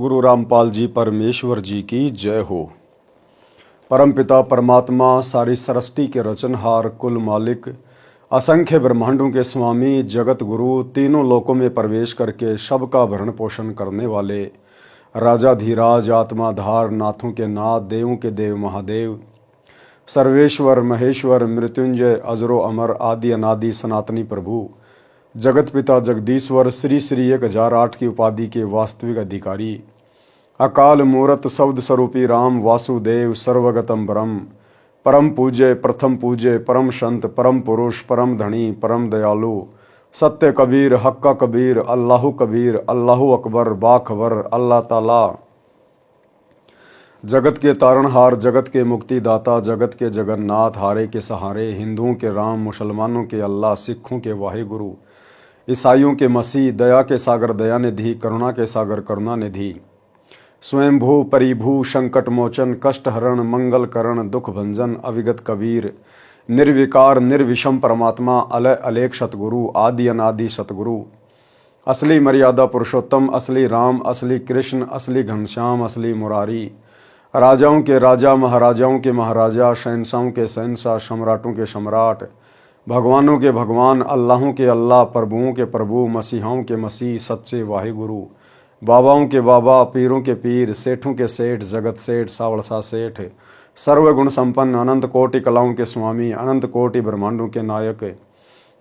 सतगुरु रामपाल जी परमेश्वर जी की जय हो। परमपिता परमात्मा सारी सृष्टि के रचनहार, कुल मालिक, असंख्य ब्रह्मांडों के स्वामी, जगत गुरु, तीनों लोकों में प्रवेश करके सबका भरण पोषण करने वाले राजाधीराज, आत्माधार, नाथों के नाथ, देवों के देव महादेव, सर्वेश्वर महेश्वर, मृत्युंजय, अजरो अमर, आदि अनादि सनातनी प्रभु, जगत पिता जगदीश्वर, श्री श्री 1008 की उपाधि के वास्तविक अधिकारी, अकाल मूरत शब्द स्वरूपी राम वासुदेव, सर्वगतम ब्रह्म, परम पूज्य, प्रथम पूज्य, परम संत, परम पुरुष, परम धनी, परम दयालु, सत्य कबीर, हक्का कबीर, अल्लाहु कबीर, अल्लाहु अकबर, बाखबर, अल्लाह ताला, जगत के तारणहार, जगत के मुक्तिदाता, जगत के जगन्नाथ, हारे के सहारे, हिंदुओं के राम, मुसलमानों के अल्लाह, सिखों के वाहिगुरु, ईसाइयों के मसीह, दया के सागर दया निधि, करुणा के सागर करुणा निधि, स्वयंभू परिभू, संकट मोचन, कष्ट हरण, मंगल करण, दुख भंजन, अविगत कबीर, निर्विकार निर्विषम परमात्मा, अलय अलेख सतगुरु, आदि अनादि सतगुरु, असली मर्यादा पुरुषोत्तम, असली राम, असली कृष्ण, असली घनश्याम, असली मुरारी, राजाओं के राजा, महाराजाओं के महाराजा, शहंशाहों के शहंशाह, सम्राटों के सम्राट, भगवानों के भगवान, अल्लाहों के अल्लाह, प्रभुओं के प्रभु, मसीहाओं के मसीह, सच्चे वाहिगुरु, बाबाओं के बाबा, पीरों के पीर, सेठों के सेठ, जगत सेठ, सावड़सा सेठ, सर्वगुण संपन्न, अनंत कोटि कलाओं के स्वामी, अनंत कोटि ब्रह्मांडों के नायक,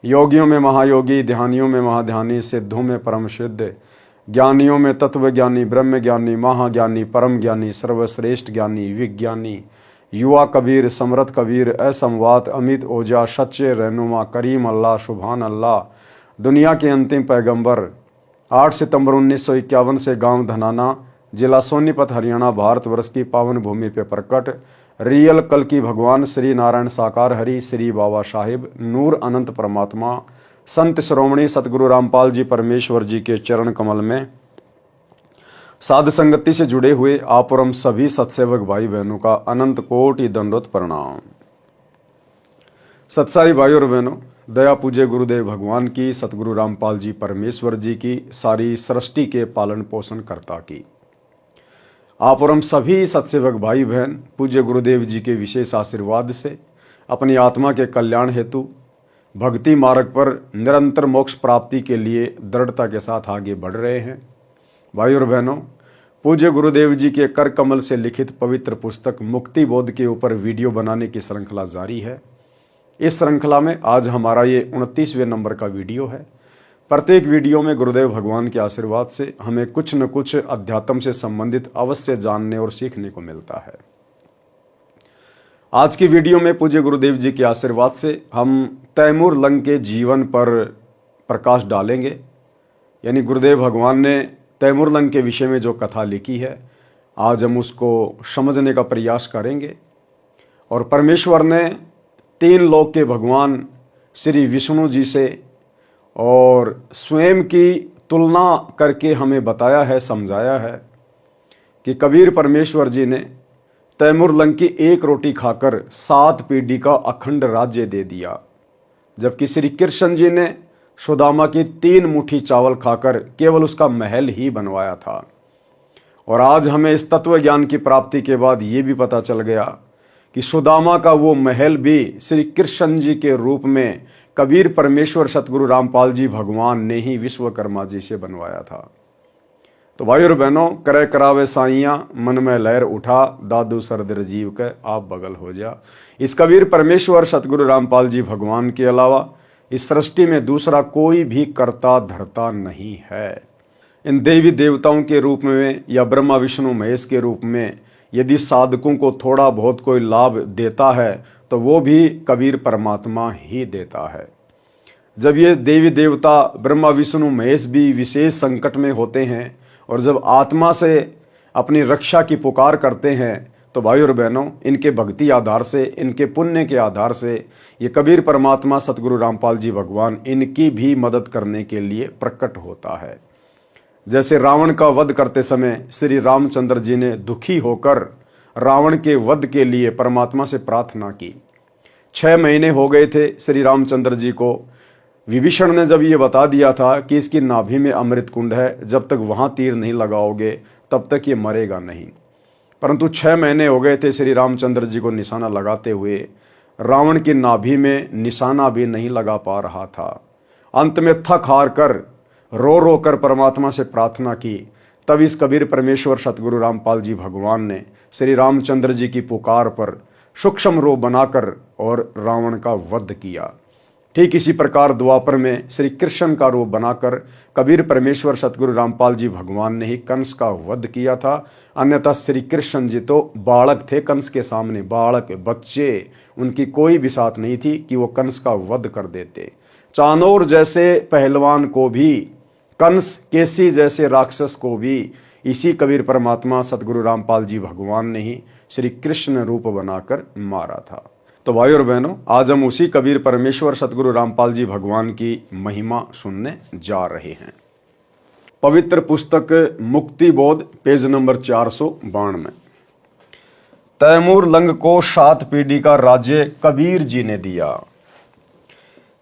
योगियों में महायोगी, ध्यानियों में महाध्यानी, सिद्धों में परम सिद्ध, ज्ञानियों में तत्व ज्ञानी, ब्रह्म ज्ञानी, महाज्ञानी, परम ज्ञानी, सर्वश्रेष्ठ ज्ञानी, विज्ञानी, युवा कबीर, समरथ कबीर, असमवात, अमित ओजा, सच्चे रहनुमा, करीम अल्लाह, सुभान अल्लाह, दुनिया के अंतिम पैगंबर, 8 सितंबर 1951 से गांव धनाना, जिला सोनीपत, हरियाणा, भारतवर्ष की पावन भूमि पे प्रकट रियल कल की भगवान श्री नारायण साकार हरि, श्री बाबा साहिब, नूर अनंत परमात्मा, संत श्रोमणी सतगुरु रामपाल जी परमेश्वर जी के चरण कमल में साध संगति से जुड़े हुए आप और हम सभी सत्सेवक भाई बहनों का अनंत कोटि दंडोत प्रणाम। सत्साई भाई और बहनों, दया पूज्य गुरुदेव भगवान की, सतगुरु रामपाल जी परमेश्वर जी की, सारी सृष्टि के पालन पोषण कर्ता की, आप और हम सभी सत्सेवक भाई बहन पूज्य गुरुदेव जी के विशेष आशीर्वाद से अपनी आत्मा के कल्याण हेतु भक्ति मार्ग पर निरंतर मोक्ष प्राप्ति के लिए दृढ़ता के साथ आगे बढ़ रहे हैं। भाई और बहनों, पूज्य गुरुदेव जी के कर कमल से लिखित पवित्र पुस्तक मुक्ति बोध के ऊपर वीडियो बनाने की श्रृंखला जारी है। इस श्रृंखला में आज हमारा ये 29वें नंबर का वीडियो है। प्रत्येक वीडियो में गुरुदेव भगवान के आशीर्वाद से हमें कुछ न कुछ अध्यात्म से संबंधित अवश्य जानने और सीखने को मिलता है। आज की वीडियो में पूज्य गुरुदेव जी के आशीर्वाद से हम तैमूर लंग के जीवन पर प्रकाश डालेंगे। यानी गुरुदेव भगवान ने तैमूर लंग के विषय में जो कथा लिखी है, आज हम उसको समझने का प्रयास करेंगे। और परमेश्वर ने 3 लोक के भगवान श्री विष्णु जी से और स्वयं की तुलना करके हमें बताया है, समझाया है कि कबीर परमेश्वर जी ने तैमूर लंग की 1 रोटी खाकर 7 पीढ़ी का अखंड राज्य दे दिया, जबकि श्री कृष्ण जी ने सुदामा की 3 मुट्ठी चावल खाकर केवल उसका महल ही बनवाया था। और आज हमें इस तत्व ज्ञान की प्राप्ति के बाद ये भी पता चल गया कि सुदामा का वो महल भी श्री कृष्ण जी के रूप में कबीर परमेश्वर सतगुरु रामपाल जी भगवान ने ही विश्वकर्मा जी से बनवाया था। तो भाई और बहनों, करे करावे साइयां, मन में लहर उठा, दादू सरदर जीव के आप बगल हो जा। इस कबीर परमेश्वर सतगुरु रामपाल जी भगवान के अलावा इस सृष्टि में दूसरा कोई भी कर्ता धर्ता नहीं है। इन देवी देवताओं के रूप में या ब्रह्मा विष्णु महेश के रूप में यदि साधकों को थोड़ा बहुत कोई लाभ देता है तो वो भी कबीर परमात्मा ही देता है। जब ये देवी देवता ब्रह्मा विष्णु महेश भी विशेष संकट में होते हैं और जब आत्मा से अपनी रक्षा की पुकार करते हैं, तो भाई और बहनों, इनके भक्ति आधार से, इनके पुण्य के आधार से ये कबीर परमात्मा सतगुरु रामपाल जी भगवान इनकी भी मदद करने के लिए प्रकट होता है। जैसे रावण का वध करते समय श्री रामचंद्र जी ने दुखी होकर रावण के वध के लिए परमात्मा से प्रार्थना की। 6 महीने हो गए थे श्री रामचंद्र जी को। विभीषण ने जब ये बता दिया था कि इसकी नाभि में अमृत कुंड है, जब तक वहां तीर नहीं लगाओगे तब तक ये मरेगा नहीं। परंतु 6 महीने हो गए थे श्री रामचंद्र जी को निशाना लगाते हुए, रावण की नाभि में निशाना भी नहीं लगा पा रहा था। अंत में थक हार कर रो रो कर परमात्मा से प्रार्थना की। तब इस कबीर परमेश्वर सतगुरु रामपाल जी भगवान ने श्री रामचंद्र जी की पुकार पर सूक्ष्म रूप बनाकर और रावण का वध किया। ठीक इसी प्रकार द्वापर में श्री कृष्ण का रूप बनाकर कबीर परमेश्वर सतगुरु रामपाल जी भगवान ने ही कंस का वध किया था। अन्यथा श्री कृष्ण जी तो बालक थे, कंस के सामने बालक बच्चे, उनकी कोई भी साथ नहीं थी कि वो कंस का वध कर देते। चाणोर जैसे पहलवान को भी, कंस केसी जैसे राक्षस को भी इसी कबीर परमात्मा सतगुरु रामपाल जी भगवान ने ही श्री कृष्ण रूप बनाकर मारा था। तो भाई और बहनों, आज हम उसी कबीर परमेश्वर सतगुरु रामपाल जी भगवान की महिमा सुनने जा रहे हैं। पवित्र पुस्तक मुक्ति बोध पेज नंबर 492। तैमूर लंग को 7 पीढ़ी का राज्य कबीर जी ने दिया।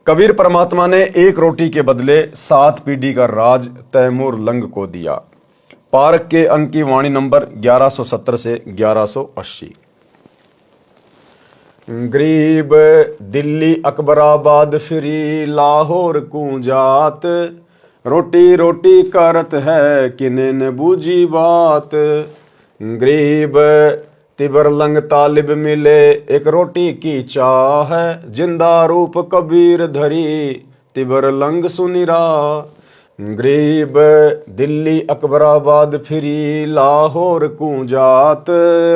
कबीर परमात्मा ने 1 रोटी के बदले 7 पीढ़ी का राज तैमूर लंग को दिया। पारक के अंक की वाणी नंबर 1170 से 1180। गरीब दिल्ली अकबराबाद फिरी लाहौर कूंजात, रोटी रोटी करत है किने न बूझी बात। गरीब तिबर लंग तालिब मिले एक रोटी की चाह, जिंदा रूप कबीर धरी तिबर लंग सुनिरा। गरीब दिल्ली अकबराबाद फिरी लाहौर कूंजात,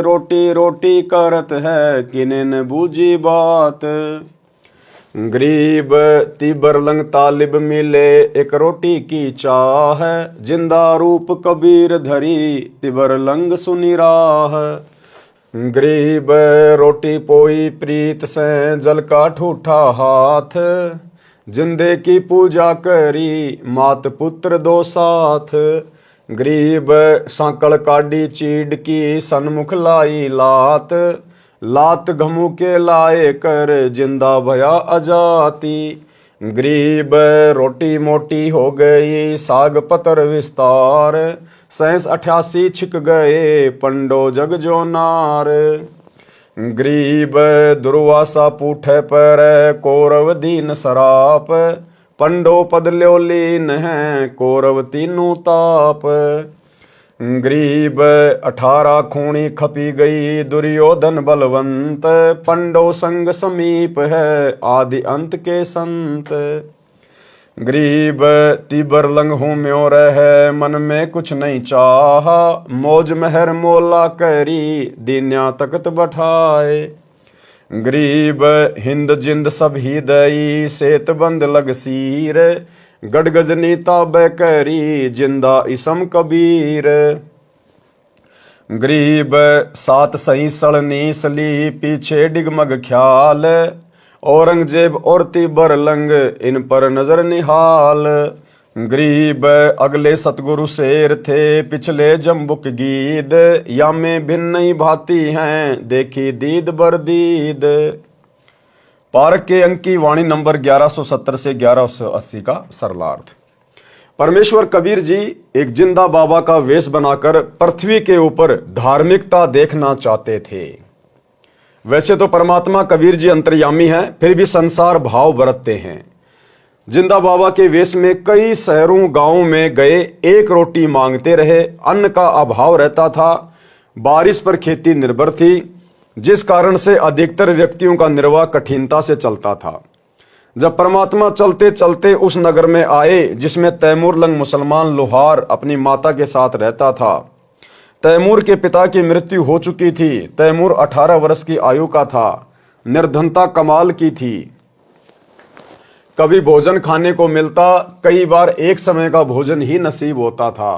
रोटी रोटी करत है किने न बूझी बात। गरीब तिबर लंग तालिब मिले एक रोटी की चाह, जिंदा रूप कबीर धरी तिबर लंग सुनी राह। गरीब रोटी पोई प्रीत से जल का ठूठा हाथ, जिंदे की पूजा करी मात पुत्र दो साथ। गरीब सांकल काडी चीड़ की सन्मुख लाई लात, लात घमू के लाए कर जिंदा भया अजाती। गरीब रोटी मोटी हो गई साग पतर विस्तार, 87 छिक गए पंडो जग जो नार। गरीब दुर्वासा पूठे पर कौरव दीन सराप, पंडो पद ल्यो लीन है कौरव तीनों ताप। गरीब 18 खूणी खपी गई दुर्योधन बलवंत, पंडो संग समीप है आदि अंत के संत। गरीब तिबर लंग हूँ म्यों रह मन में कुछ नहीं चाहा, मौज मेहर मोला करी दीन्या तकत बैठाए। गरीब हिंद जिंद सब ही दई सेत बंद लग सीर, गड़गजनी ताबे करी जिंदा इसम कबीर। गरीब 7 सही सड़नी सली पीछे डिगमग ख्याल, औरंगजेब और तिबर लंग इन पर नजर निहाल। गरीब अगले सतगुरु शेर थे पिछले जम्बुक गीद, या में भिन्न भांति हैं देखी दीद बरदीद। पारक के अंक की वाणी नंबर 1170 से 1180 का सरलार्थ। परमेश्वर कबीर जी एक जिंदा बाबा का वेश बनाकर पृथ्वी के ऊपर धार्मिकता देखना चाहते थे। वैसे तो परमात्मा कबीर जी अंतर्यामी हैं, फिर भी संसार भाव बरतते हैं। जिंदा बाबा के वेश में कई शहरों गांवों में गए, 1 रोटी मांगते रहे। अन्न का अभाव रहता था, बारिश पर खेती निर्भर थी, जिस कारण से अधिकतर व्यक्तियों का निर्वाह कठिनता से चलता था। जब परमात्मा चलते चलते उस नगर में आए जिसमें तैमूर लंग मुसलमान लोहार अपनी माता के साथ रहता था। तैमूर के पिता की मृत्यु हो चुकी थी। तैमूर 18 वर्ष की आयु का था। निर्धनता कमाल की थी। कभी भोजन खाने को मिलता, कई बार एक समय का भोजन ही नसीब होता था।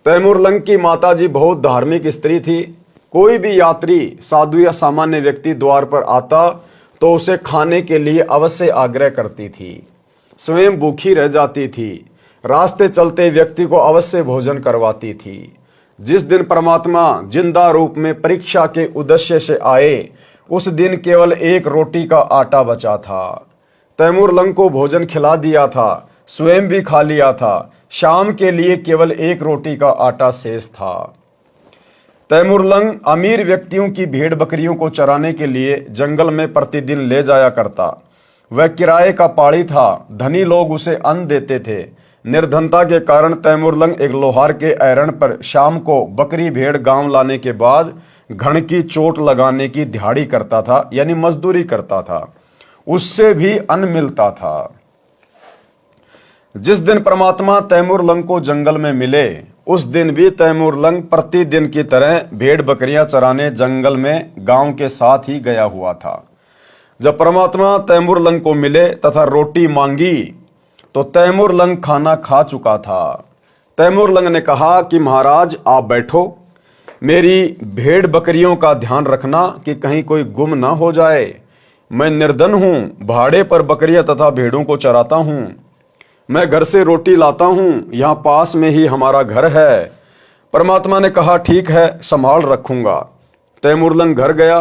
तैमूर लंग की माताजी बहुत धार्मिक स्त्री थी। कोई भी यात्री, साधु या सामान्य व्यक्ति द्वार पर आता तो उसे खाने के लिए अवश्य आग्रह करती थी। स्वयं भूखी रह जाती थी। रास्ते चलते व्यक्ति को अवश्य भोजन करवाती थी। जिस दिन परमात्मा जिंदा रूप में परीक्षा के उद्देश्य से आए, उस दिन केवल 1 रोटी का आटा बचा था। तैमूर लंग को भोजन खिला दिया था, स्वयं भी खा लिया था। शाम के लिए केवल 1 रोटी का आटा शेष था। तैमूर लंग अमीर व्यक्तियों की भेड़ बकरियों को चराने के लिए जंगल में प्रतिदिन ले जाया करता। वह किराए का पाड़ी था। धनी लोग उसे अन्न देते थे। निर्धनता के कारण तैमूर लंग एक लोहार के ऐरण पर शाम को बकरी भेड़ गांव लाने के बाद घण की चोट लगाने की दिहाड़ी करता था, यानी मजदूरी करता था। उससे भी अन्न मिलता था। जिस दिन परमात्मा तैमूर लंग को जंगल में मिले उस दिन भी तैमूर लंग प्रतिदिन की तरह भेड़ बकरियां चराने जंगल में गांव के साथ ही गया हुआ था। जब परमात्मा तैमूर लंग को मिले तथा रोटी मांगी तो तैमूर लंग खाना खा चुका था। तैमूर लंग ने कहा कि महाराज आप बैठो, मेरी भेड़ बकरियों का ध्यान रखना कि कहीं कोई गुम ना हो जाए। मैं निर्धन हूं, भाड़े पर बकरियां तथा भेड़ों को चराता हूं। मैं घर से रोटी लाता हूं, यहां पास में ही हमारा घर है। परमात्मा ने कहा ठीक है, संभाल रखूंगा। तैमूर लंग घर गया,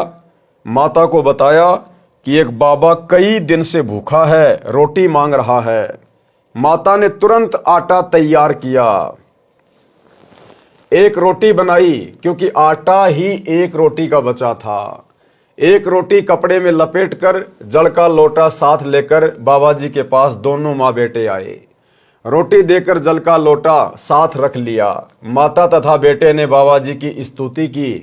माता को बताया कि एक बाबा कई दिन से भूखा है, रोटी मांग रहा है। माता ने तुरंत आटा तैयार किया, एक रोटी बनाई, क्योंकि आटा ही एक रोटी का बचा था। एक रोटी कपड़े में लपेटकर जल का लोटा साथ लेकर बाबा जी के पास दोनों माँ बेटे आए। रोटी देकर जल का लोटा साथ रख लिया। माता तथा बेटे ने बाबा जी की स्तुति की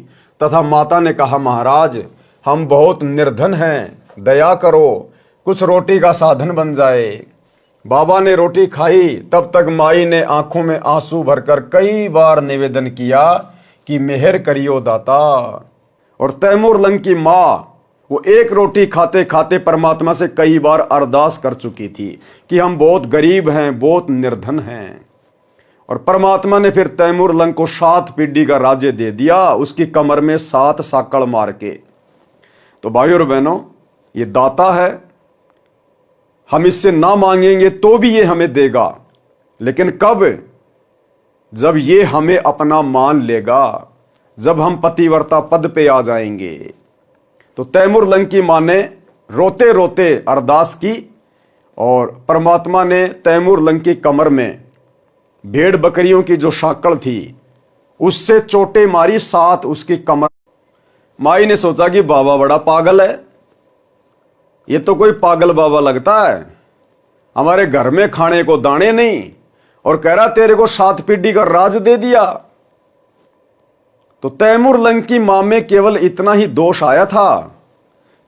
तथा माता ने कहा महाराज हम बहुत निर्धन हैं, दया करो, कुछ रोटी का साधन बन जाए। बाबा ने रोटी खाई, तब तक माई ने आंखों में आंसू भरकर कई बार निवेदन किया कि मेहर करियो दाता। और तैमूर लंग की मां वो एक रोटी खाते खाते परमात्मा से कई बार अरदास कर चुकी थी कि हम बहुत गरीब हैं, बहुत निर्धन हैं। और परमात्मा ने फिर तैमूर लंग को 7 पीढ़ी का राज्य दे दिया, उसकी कमर में 7 साकड़ मार के। तो भाइयों और बहनों, ये दाता है, हम इससे ना मांगेंगे तो भी ये हमें देगा, लेकिन कब? जब ये हमें अपना मान लेगा, जब हम पतिव्रता पद पे आ जाएंगे। तो तैमूर लंग की मां ने रोते रोते अरदास की और परमात्मा ने तैमूर लंग की कमर में भेड़ बकरियों की जो साकड़ थी उससे चोटें मारी 7 उसकी कमर। माई ने सोचा कि बाबा बड़ा पागल है, ये तो कोई पागल बाबा लगता है, हमारे घर में खाने को दाने नहीं और कह रहा तेरे को 7 पीढ़ी का राज दे दिया। तो तैमूर लंग की मां में केवल इतना ही दोष आया था,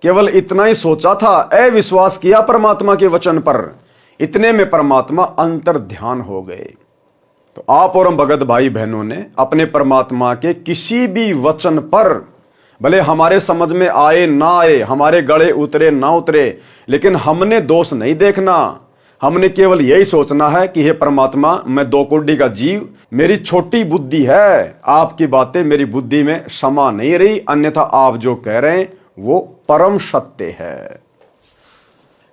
केवल इतना ही सोचा था, अविश्वास किया परमात्मा के वचन पर। इतने में परमात्मा अंतर ध्यान हो गए। तो आप और हम भगत भाई बहनों ने अपने परमात्मा के किसी भी वचन पर, भले हमारे समझ में आए ना आए, हमारे गले उतरे ना उतरे, लेकिन हमने दोष नहीं देखना। हमने केवल यही सोचना है कि हे परमात्मा, मैं 2 कोड़ी का जीव, मेरी छोटी बुद्धि है, आपकी बातें मेरी बुद्धि में समा नहीं रही, अन्यथा आप जो कह रहे हैं वो परम सत्य है।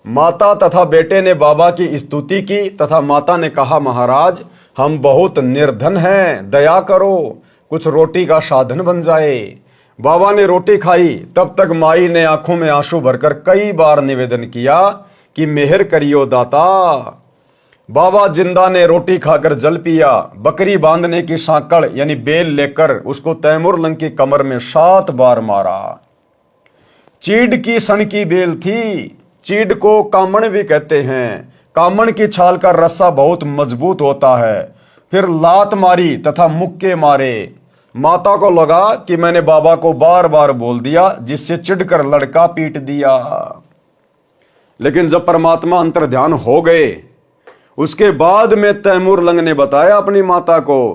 माता तथा बेटे ने बाबा की स्तुति की तथा माता ने कहा महाराज हम बहुत निर्धन हैं, दया करो, कुछ रोटी का साधन बन जाए। बाबा ने रोटी खाई, तब तक माई ने आंखों में आंसू भरकर कई बार निवेदन किया कि मेहर करियो दाता। बाबा जिंदा ने रोटी खाकर जल पिया। बकरी बांधने की साकड़ यानी बेल लेकर उसको तैमूर लंग की कमर में 7 बार मारा। चीड़ की सन की बेल थी, चीड़ को कामण भी कहते हैं। कामण की छाल का रस्सा बहुत मजबूत होता है। फिर लात मारी तथा मुक्के मारे। माता को लगा कि मैंने बाबा को बार बार बोल दिया, जिससे चिढ़कर लड़का पीट दिया। लेकिन जब परमात्मा अंतर ध्यान हो गए, उसके बाद में तैमूर लंग ने बताया अपनी माता को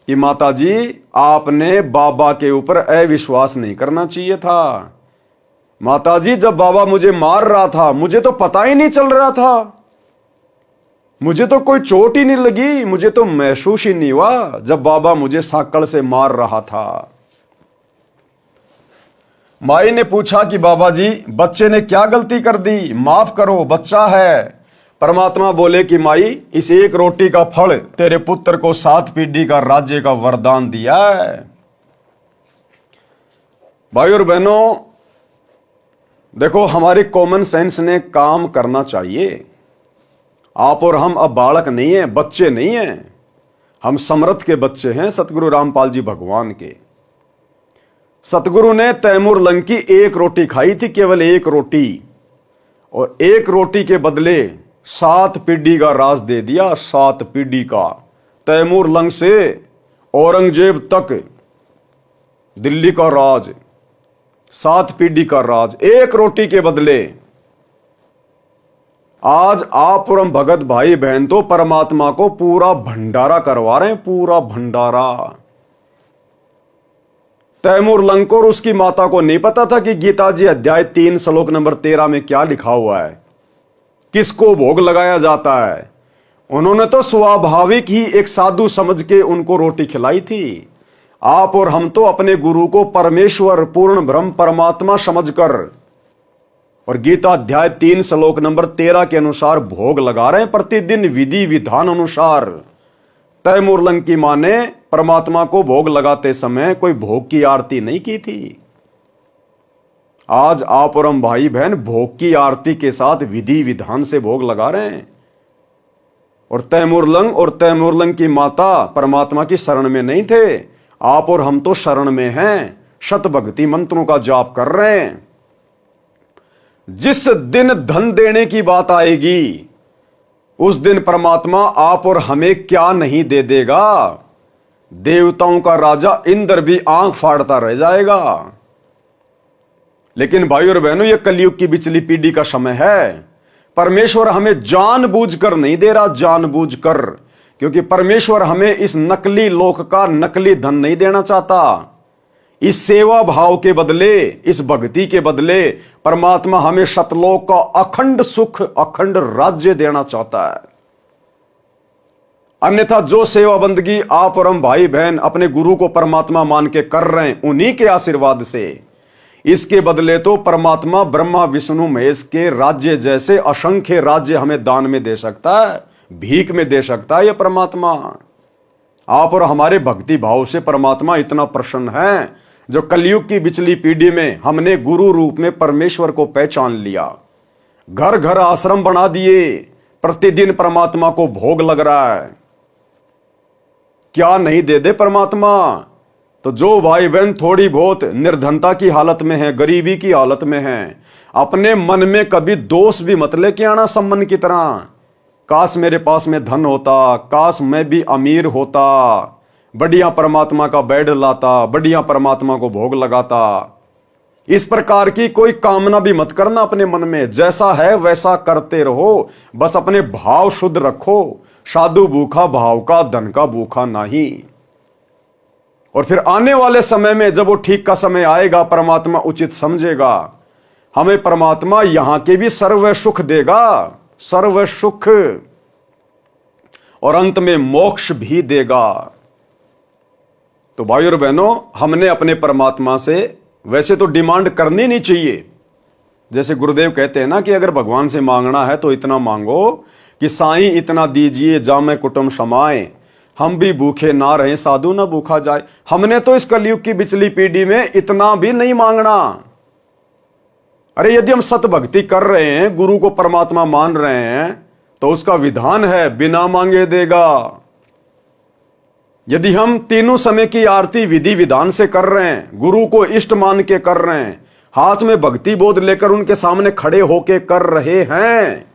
कि माता जी आपने बाबा के ऊपर अविश्वास नहीं करना चाहिए था। माता जी जब बाबा मुझे मार रहा था मुझे तो पता ही नहीं चल रहा था, मुझे तो कोई चोट ही नहीं लगी, मुझे तो महसूस ही नहीं हुआ जब बाबा मुझे साकड़ से मार रहा था। माई ने पूछा कि बाबा जी बच्चे ने क्या गलती कर दी, माफ करो, बच्चा है। परमात्मा बोले कि माई इस एक रोटी का फल तेरे पुत्र को 7 पीढ़ी का राज्य का वरदान दिया है। भाई और बहनों देखो, हमारे कॉमन सेंस ने काम करना चाहिए। आप और हम अब बालक नहीं हैं, बच्चे नहीं हैं, हम समर्थ के बच्चे हैं सतगुरु रामपाल जी भगवान के। सतगुरु ने तैमूर लंग की एक रोटी खाई थी, केवल एक रोटी, और एक रोटी के बदले 7 पीढ़ी का राज दे दिया। 7 पीढ़ी का, तैमूर लंग से औरंगजेब तक दिल्ली का राज, 7 पीढ़ी का राज एक रोटी के बदले। आज आप और हम भगत भाई बहन तो परमात्मा को पूरा भंडारा करवा रहे हैं, पूरा भंडारा। तैमूर लंग को और उसकी माता को नहीं पता था कि गीता जी अध्याय 3 श्लोक नंबर 13 में क्या लिखा हुआ है, किसको भोग लगाया जाता है। उन्होंने तो स्वाभाविक ही एक साधु समझ के उनको रोटी खिलाई थी। आप और हम तो अपने गुरु को परमेश्वर, पूर्ण ब्रह्म, परमात्मा समझकर और गीता अध्याय 3 श्लोक नंबर 13 के अनुसार भोग लगा रहे हैं, प्रतिदिन विधि विधान अनुसार। तैमूर लंग की मां ने परमात्मा को भोग लगाते समय कोई भोग की आरती नहीं की थी। आज आप और हम भाई बहन भोग की आरती के साथ विधि विधान से भोग लगा रहे हैं। और तैमूर लंग की माता परमात्मा की शरण में नहीं थे। आप और हम तो शरण में हैं, शत भक्ति मंत्रों का जाप कर रहे हैं। जिस दिन धन देने की बात आएगी, उस दिन परमात्मा आप और हमें क्या नहीं दे देगा। देवताओं का राजा इंद्र भी आंख फाड़ता रह जाएगा। लेकिन भाई और बहनों, यह कलयुग की बिचली पीढ़ी का समय है। परमेश्वर हमें जानबूझकर नहीं दे रहा, जानबूझकर, क्योंकि परमेश्वर हमें इस नकली लोक का नकली धन नहीं देना चाहता। इस सेवा भाव के बदले, इस भक्ति के बदले परमात्मा हमें शतलोक का अखंड सुख, अखंड राज्य देना चाहता है। अन्यथा जो सेवा बंदगी आप और हम भाई बहन अपने गुरु को परमात्मा मान के कर रहे हैं, उन्हीं के आशीर्वाद से, इसके बदले तो परमात्मा ब्रह्मा विष्णु महेश के राज्य जैसे असंख्य राज्य हमें दान में दे सकता है, भीख में दे सकता है। यह परमात्मा आप और हमारे भक्ति भाव से परमात्मा इतना प्रसन्न है, जो कलयुग की बिचली पीढ़ी में हमने गुरु रूप में परमेश्वर को पहचान लिया, घर घर आश्रम बना दिए, प्रतिदिन परमात्मा को भोग लग रहा है। क्या नहीं दे दे परमात्मा। तो जो भाई बहन थोड़ी बहुत निर्धनता की हालत में है, गरीबी की हालत में है, अपने मन में कभी दोष भी मत लेके आना सम्मन की तरह। काश मेरे पास में धन होता, काश मैं भी अमीर होता, बढ़िया परमात्मा का बेड लाता, बढ़िया परमात्मा को भोग लगाता। इस प्रकार की कोई कामना भी मत करना अपने मन में। जैसा है वैसा करते रहो, बस अपने भाव शुद्ध रखो। साधु भूखा भाव का, धन का भूखा नहीं। और फिर आने वाले समय में जब वो ठीक का समय आएगा, परमात्मा उचित समझेगा, हमें परमात्मा यहां के भी सर्व सुख देगा, सर्व सुख, और अंत में मोक्ष भी देगा। तो भाई और बहनों, हमने अपने परमात्मा से वैसे तो डिमांड करनी नहीं चाहिए। जैसे गुरुदेव कहते हैं ना कि अगर भगवान से मांगना है तो इतना मांगो कि साईं इतना दीजिए जामे कुटुंब समाए, हम भी भूखे ना रहे साधु ना भूखा जाए। हमने तो इस कलयुग की बिचली पीढ़ी में इतना भी नहीं मांगना। अरे यदि हम सत भक्ति कर रहे हैं, गुरु को परमात्मा मान रहे हैं, तो उसका विधान है बिना मांगे देगा। यदि हम तीनों समय की आरती विधि विधान से कर रहे हैं, गुरु को इष्ट मान के कर रहे हैं, हाथ में भक्ति बोध लेकर उनके सामने खड़े होके कर रहे हैं,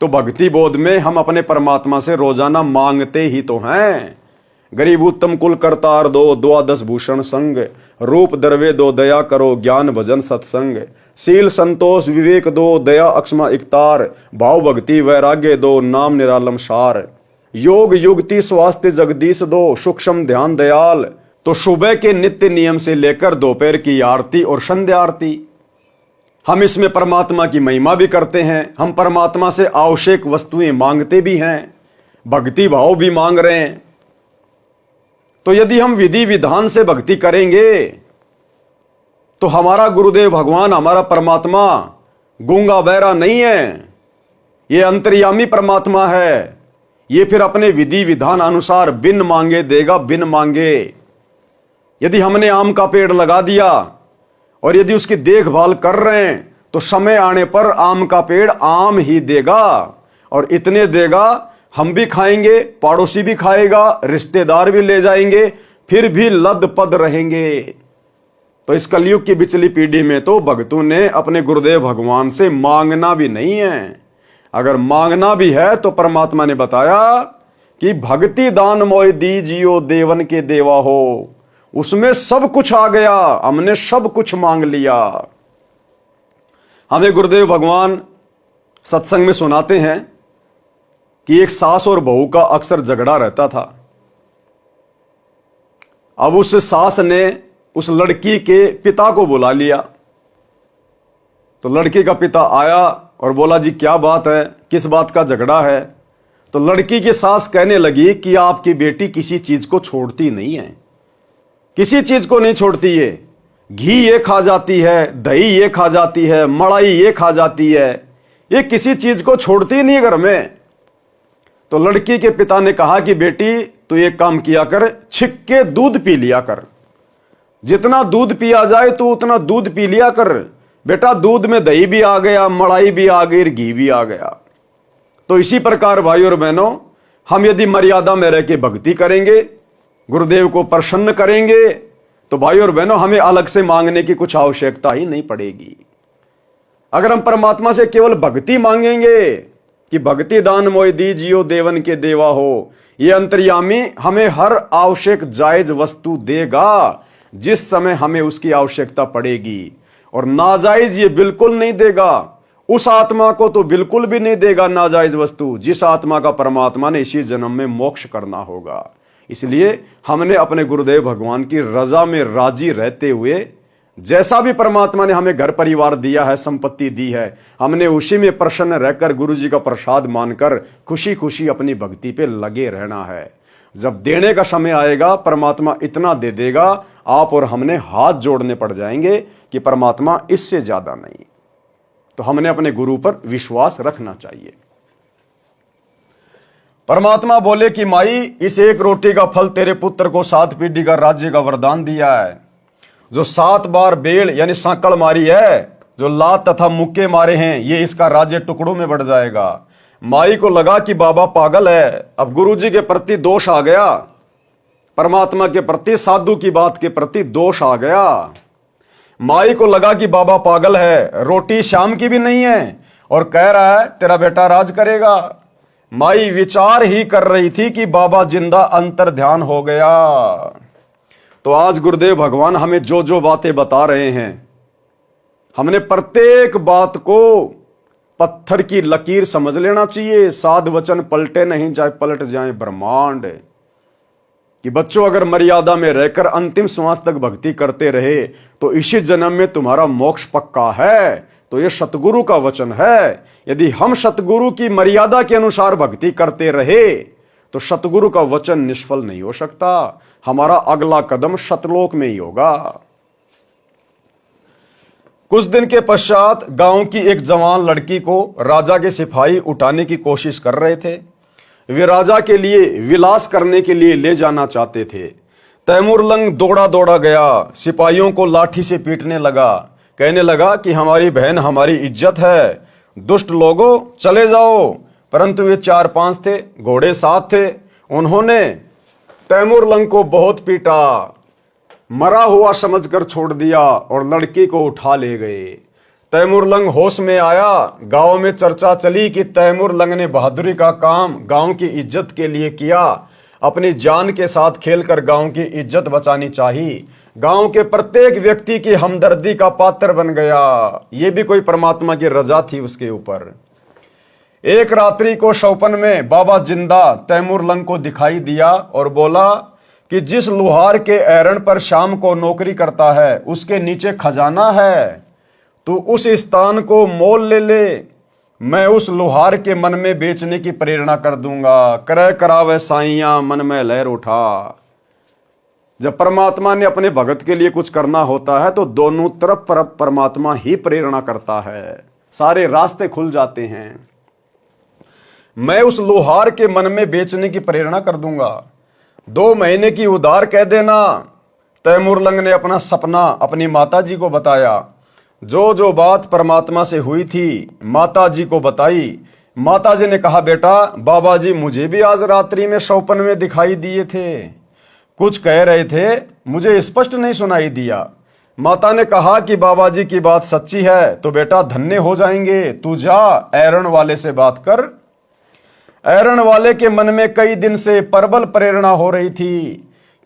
तो भक्ति बोध में हम अपने परमात्मा से रोजाना मांगते ही तो हैं। गरीब उत्तम कुल करतार दो, द्वादश भूषण संग, रूप दरवे दो, दया करो ज्ञान भजन सत्संग, शील संतोष विवेक दो, दया अक्षमा इकतार, भाव भक्ति वैराग्य दो, नाम निरालम सार, योग युक्ति स्वास्थ्य जगदीश दो, सूक्ष्म ध्यान दयाल। तो सुबह के नित्य नियम से लेकर दोपहर की आरती और संध्या आरती, हम इसमें परमात्मा की महिमा भी करते हैं। हम परमात्मा से आवश्यक वस्तुएं मांगते भी हैं, भक्ति भाव भी मांग रहे हैं। तो यदि हम विधि विधान से भक्ति करेंगे, तो हमारा गुरुदेव भगवान, हमारा परमात्मा गूंगा बहरा नहीं है, ये अंतर्यामी परमात्मा है। ये फिर अपने विधि विधान अनुसार बिन मांगे देगा, बिन मांगे। यदि हमने आम का पेड़ लगा दिया और यदि उसकी देखभाल कर रहे हैं, तो समय आने पर आम का पेड़ आम ही देगा, और इतने देगा हम भी खाएंगे, पड़ोसी भी खाएगा, रिश्तेदार भी ले जाएंगे, फिर भी लद पद रहेंगे। तो इस कलयुग की बिचली पीढ़ी में तो भक्तों ने अपने गुरुदेव भगवान से मांगना भी नहीं है। अगर मांगना भी है तो परमात्मा ने बताया कि भक्ति दान मोय दीजियो देवन के देवा हो, उसमें सब कुछ आ गया, हमने सब कुछ मांग लिया। हमें गुरुदेव भगवान सत्संग में सुनाते हैं कि एक सास और बहू का अक्सर झगड़ा रहता था। अब उस सास ने उस लड़की के पिता को बुला लिया। तो लड़की का पिता आया और बोला, जी क्या बात है, किस बात का झगड़ा है? तो लड़की की सास कहने लगी कि आपकी बेटी किसी चीज को छोड़ती नहीं है, किसी चीज को नहीं छोड़ती है। घी ये खा जाती है, दही ये खा जाती है, मलाई ये खा जाती है, ये किसी चीज को छोड़ती नहीं घर में। तो लड़की के पिता ने कहा कि बेटी तू एक काम किया कर, छिक के दूध पी लिया कर, जितना दूध पिया जाए तो उतना दूध पी लिया कर। बेटा दूध में दही भी आ गया, मलाई भी आ गई, घी भी आ गया। तो इसी प्रकार भाई और बहनों, हम यदि मर्यादा में रह के भक्ति करेंगे, गुरुदेव को प्रसन्न करेंगे, तो भाई और बहनों हमें अलग से मांगने की कुछ आवश्यकता ही नहीं पड़ेगी। अगर हम परमात्मा से केवल भक्ति मांगेंगे कि भक्ति दान मोय दीजियो देवन के देवा हो, ये अंतर्यामी हमें हर आवश्यक जायज वस्तु देगा जिस समय हमें उसकी आवश्यकता पड़ेगी, और नाजायज ये बिल्कुल नहीं देगा। उस आत्मा को तो बिल्कुल भी नहीं देगा नाजायज वस्तु जिस आत्मा का परमात्मा ने इसी जन्म में मोक्ष करना होगा। इसलिए हमने अपने गुरुदेव भगवान की रजा में राजी रहते हुए, जैसा भी परमात्मा ने हमें घर परिवार दिया है, संपत्ति दी है, हमने उसी में प्रसन्न रहकर गुरु जी का प्रसाद मानकर खुशी खुशी अपनी भक्ति पे लगे रहना है। जब देने का समय आएगा परमात्मा इतना दे देगा, आप और हमने हाथ जोड़ने पड़ जाएंगे कि परमात्मा इससे ज्यादा नहीं। तो हमने अपने गुरु पर विश्वास रखना चाहिए। परमात्मा बोले कि माई, इस एक रोटी का फल तेरे पुत्र को 7 पीढ़ी का राज्य का वरदान दिया है। जो 7 बार बेल यानी सांकड़ मारी है, जो लात तथा मुक्के मारे हैं, ये इसका राज्य टुकड़ों में बढ़ जाएगा। माई को लगा कि बाबा पागल है, अब गुरुजी के प्रति दोष आ गया, परमात्मा के प्रति, साधु की बात के प्रति दोष आ गया। माई को लगा कि बाबा पागल है, रोटी शाम की भी नहीं है और कह रहा है तेरा बेटा राज करेगा। माई विचार ही कर रही थी कि बाबा जिंदा अंतर ध्यान हो गया। तो आज गुरुदेव भगवान हमें जो जो बातें बता रहे हैं, हमने प्रत्येक बात को पत्थर की लकीर समझ लेना चाहिए। साध वचन पलटे नहीं, चाहे पलट जाए ब्रह्मांड। कि बच्चों अगर मर्यादा में रहकर अंतिम श्वास तक भक्ति करते रहे तो इसी जन्म में तुम्हारा मोक्ष पक्का है। तो यह सतगुरु का वचन है। यदि हम सतगुरु की मर्यादा के अनुसार भक्ति करते रहे तो सतगुरु का वचन निष्फल नहीं हो सकता। हमारा अगला कदम सतलोक में ही होगा। कुछ दिन के पश्चात गांव की एक जवान लड़की को राजा के सिपाही उठाने की कोशिश कर रहे थे। वे राजा के लिए विलास करने के लिए ले जाना चाहते थे। तैमूर लंग दौड़ा दौड़ा गया, सिपाहियों को लाठी से पीटने लगा, कहने लगा कि हमारी बहन हमारी इज्जत है, दुष्ट लोगों चले जाओ। परंतु वे 4-5 थे, घोड़े 7 थे। उन्होंने तैमूर लंग को बहुत पीटा, मरा हुआ समझकर छोड़ दिया और लड़की को उठा ले गए। तैमूर लंग होश में आया। गांव में चर्चा चली कि तैमूर लंग ने बहादुरी का काम गांव की इज्जत के लिए किया। अपनी जान के साथ खेलकर गांव की इज्जत बचानी चाहिए। गांव के प्रत्येक व्यक्ति की हमदर्दी का पात्र बन गया। ये भी कोई परमात्मा की रजा थी उसके ऊपर। एक रात्रि को शौपन में बाबा जिंदा तैमूर लंग को दिखाई दिया और बोला कि जिस लुहार के एरण पर शाम को नौकरी करता है उसके नीचे खजाना है, तू उस स्थान को मोल ले ले। मैं उस लुहार के मन में बेचने की प्रेरणा कर दूंगा। क्रय करावे साइयां मन में लहर उठा। जब परमात्मा ने अपने भगत के लिए कुछ करना होता है तो दोनों तरफ परमात्मा ही प्रेरणा करता है, सारे रास्ते खुल जाते हैं। मैं उस लोहार के मन में बेचने की प्रेरणा कर दूंगा, 2 महीने की उधार कह देना। तैमूर लंग ने अपना सपना अपनी माता जी को बताया। जो जो बात परमात्मा से हुई थी माता जी को बताई। माता जी ने कहा, बेटा बाबा जी मुझे भी आज रात्रि में शौपन में दिखाई दिए थे, कुछ कह रहे थे, मुझे स्पष्ट नहीं सुनाई दिया। माता ने कहा कि बाबा जी की बात सच्ची है तो बेटा धन्य हो जाएंगे, तू जा ऐरण वाले से बात कर। ऐरण वाले के मन में कई दिन से प्रबल प्रेरणा हो रही थी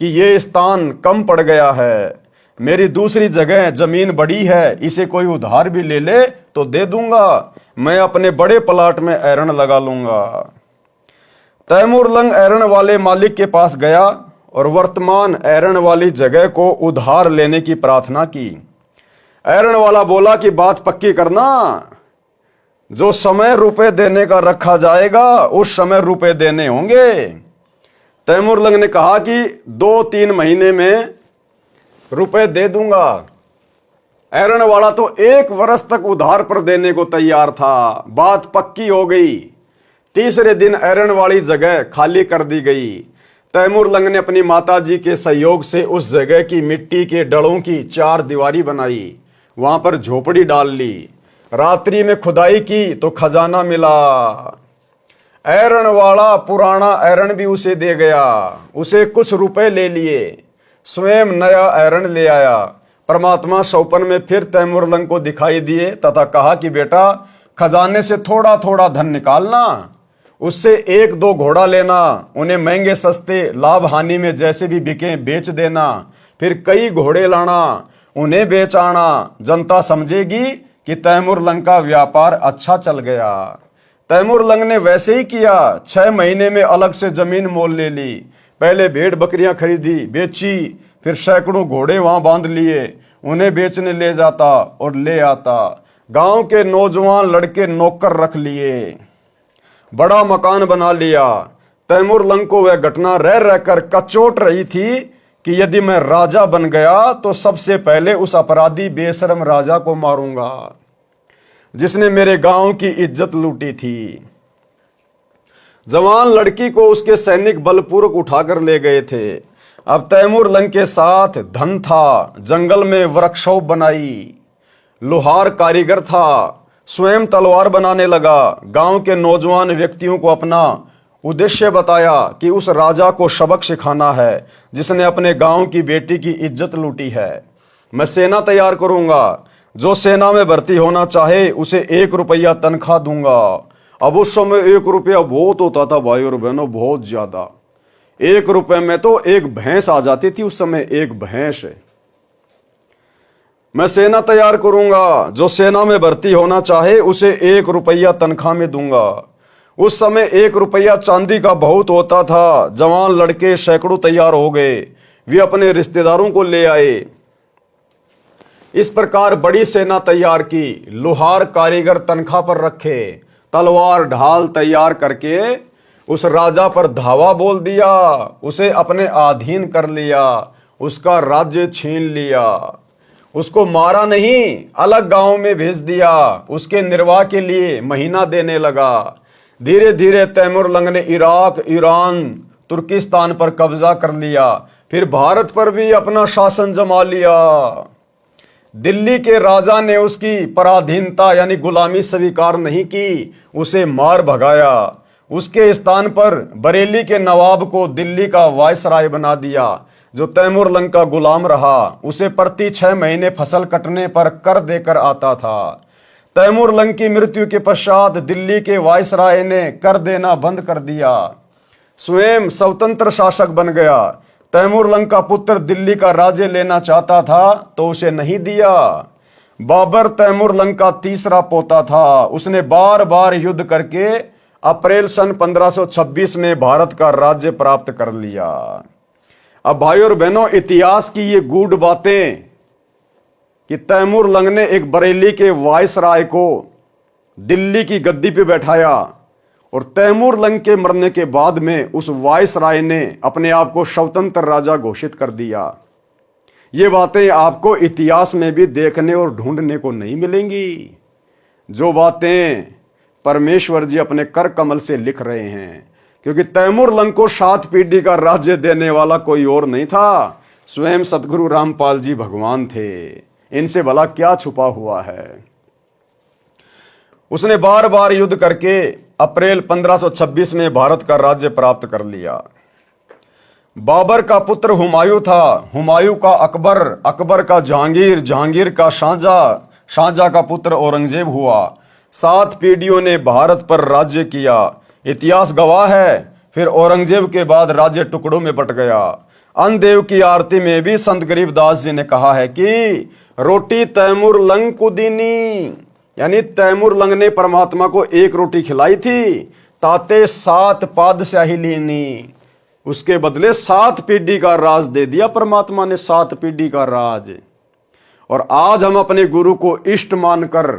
कि ये स्थान कम पड़ गया है, मेरी दूसरी जगह जमीन बड़ी है, इसे कोई उधार भी ले ले तो दे दूंगा, मैं अपने बड़े प्लाट में ऐरण लगा लूंगा। तैमूर लंग ऐरण वाले मालिक के पास गया और वर्तमान ऐरण वाली जगह को उधार लेने की प्रार्थना की। ऐरण वाला बोला कि बात पक्की करना, जो समय रुपए देने का रखा जाएगा उस समय रुपए देने होंगे। तैमूर लंग ने कहा कि 2-3 महीने में रुपए दे दूंगा। ऐरण वाला तो 1 वर्ष तक उधार पर देने को तैयार था। बात पक्की हो गई। तीसरे दिन ऐरण वाली जगह खाली कर दी गई। तैमूर लंग ने अपनी माताजी के सहयोग से उस जगह की मिट्टी के डलों की 4 दीवारी बनाई, वहां पर झोपड़ी डाल ली। रात्रि में खुदाई की तो खजाना मिला। ऐरण वाला पुराना ऐरण भी उसे दे गया, उसे कुछ रुपए ले लिए, स्वयं नया ऐरण ले आया। परमात्मा सौपन में फिर तैमूर लंग को दिखाई दिए तथा कहा कि बेटा खजाने से थोड़ा थोड़ा धन निकालना, उससे 1-2 घोड़ा लेना, उन्हें महंगे सस्ते लाभ हानि में जैसे भी बिके बेच देना, फिर कई घोड़े लाना, उन्हें बेच आना। जनता समझेगी कि तैमूर लंग का व्यापार अच्छा चल गया। तैमूर लंग ने वैसे ही किया। 6 महीने में अलग से जमीन मोल ले ली। पहले भेड़ बकरियां खरीदी, बेची, फिर सैकड़ों घोड़े वहां बांध लिए, उन्हें बेचने ले जाता और ले आता। गांव के नौजवान लड़के नौकर रख लिए, बड़ा मकान बना लिया। तैमूर लंग को वह घटना रह रहकर कचोट रही थी कि यदि मैं राजा बन गया तो सबसे पहले उस अपराधी बेशरम राजा को मारूंगा जिसने मेरे गांव की इज्जत लूटी थी। जवान लड़की को उसके सैनिक बलपूर्वक उठाकर ले गए थे। अब तैमूर लंग के साथ धन था, जंगल में वर्कशॉप बनाई, लोहार कारीगर था, स्वयं तलवार बनाने लगा। गांव के नौजवान व्यक्तियों को अपना उद्देश्य बताया कि उस राजा को सबक सिखाना है जिसने अपने गांव की बेटी की इज्जत लूटी है। मैं सेना तैयार करूंगा, जो सेना में भर्ती होना चाहे उसे 1 रुपया तनख्वाह दूंगा। अब उस समय 1 रुपया बहुत होता था भाई और बहनों, बहुत ज्यादा। 1 रुपए में तो 1 भैंस आ जाती थी उस समय, 1 भैंस। मैं सेना तैयार करूंगा, जो सेना में भर्ती होना चाहे उसे 1 रुपया तनख्वाह में दूंगा। उस समय 1 रुपया चांदी का बहुत होता था। जवान लड़के सैकड़ों तैयार हो गए, वे अपने रिश्तेदारों को ले आए। इस प्रकार बड़ी सेना तैयार की, लोहार कारीगर तनख्वाह पर रखे, तलवार ढाल तैयार करके उस राजा पर धावा बोल दिया, उसे अपने अधीन कर लिया, उसका राज्य छीन लिया। उसको मारा नहीं, अलग गांव में भेज दिया, उसके निर्वाह के लिए महीना देने लगा। धीरे धीरे तैमूर लंग ने इराक, ईरान, तुर्किस्तान पर कब्जा कर लिया, फिर भारत पर भी अपना शासन जमा लिया। दिल्ली के राजा ने उसकी पराधीनता यानी गुलामी स्वीकार नहीं की, उसे मार भगाया। उसके स्थान पर बरेली के नवाब को दिल्ली का वायसराय बना दिया, जो तैमूर लंग का गुलाम रहा। उसे प्रति 6 महीने फसल कटने पर कर देकर आता था। तैमूर लंग की मृत्यु के पश्चात दिल्ली के वायसराय ने कर देना बंद कर दिया, स्वयं स्वतंत्र शासक बन गया। तैमूर लंग का पुत्र दिल्ली का राज्य लेना चाहता था तो उसे नहीं दिया। बाबर तैमूर लंग का तीसरा पोता था। उसने बार बार युद्ध करके अप्रैल सन 1526 में भारत का राज्य प्राप्त कर लिया। अब भाइयों और बहनों, इतिहास की ये गूढ़ बातें कि तैमूर लंग ने एक बरेली के वायसराय को दिल्ली की गद्दी पे बैठाया और तैमूर लंग के मरने के बाद में उस वायसराय ने अपने आप को स्वतंत्र राजा घोषित कर दिया। ये बातें आपको इतिहास में भी देखने और ढूंढने को नहीं मिलेंगी। जो बातें परमेश्वर जी अपने कर कमल से लिख रहे हैं, क्योंकि तैमूर लंग को 7 पीढ़ी का राज्य देने वाला कोई और नहीं था, स्वयं सतगुरु रामपाल जी भगवान थे। इनसे भला क्या छुपा हुआ है। उसने बार बार युद्ध करके अप्रैल 1526 में भारत का राज्य प्राप्त कर लिया। बाबर का पुत्र हुमायूं था, हुमायूं का अकबर, अकबर का जहांगीर, जहांगीर का शाहजहां, शाहजहां का पुत्र औरंगजेब हुआ। 7 पीढ़ियों ने भारत पर राज्य किया। इतिहास गवाह है, फिर औरंगजेब के बाद राज्य टुकड़ों में बट गया। अन्नदेव की आरती में भी संत गरीबदास जी ने कहा है कि रोटी तैमूर लंग को दीनी, यानी तैमूर लंग ने परमात्मा को एक रोटी खिलाई थी, ताते 7 पादशाही लीनी। उसके बदले 7 पीढ़ी का राज दे दिया परमात्मा ने, 7 पीढ़ी का राज। और आज हम अपने गुरु को इष्ट मानकर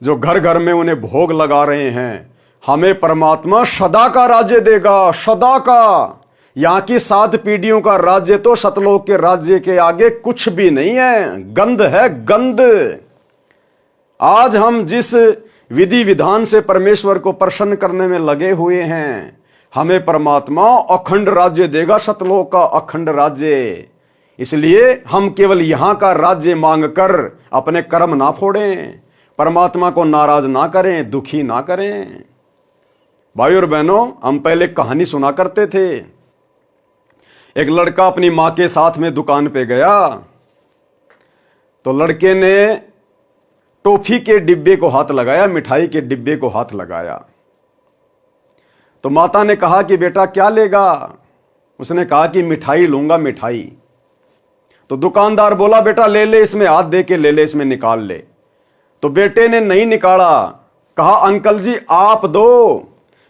जो घर घर में उन्हें भोग लगा रहे हैं, हमें परमात्मा सदा का राज्य देगा, सदा का। यहां की 7 पीढ़ियों का राज्य तो सतलोक के राज्य के आगे कुछ भी नहीं है, गंध है, गंध। आज हम जिस विधि विधान से परमेश्वर को प्रसन्न करने में लगे हुए हैं, हमें परमात्मा अखंड राज्य देगा, सतलोक का अखंड राज्य। इसलिए हम केवल यहां का राज्य मांगकर अपने कर्म ना फोड़ें, परमात्मा को नाराज ना करें, दुखी ना करें। भाई और बहनों, हम पहले कहानी सुना करते थे। एक लड़का अपनी मां के साथ में दुकान पे गया, तो लड़के ने टॉफी के डिब्बे को हाथ लगाया, मिठाई के डिब्बे को हाथ लगाया। तो माता ने कहा कि बेटा क्या लेगा? उसने कहा कि मिठाई लूंगा, मिठाई। तो दुकानदार बोला बेटा ले ले, इसमें हाथ दे के ले ले, इसमें निकाल ले। तो बेटे ने नहीं निकाला, कहा अंकल जी आप दो,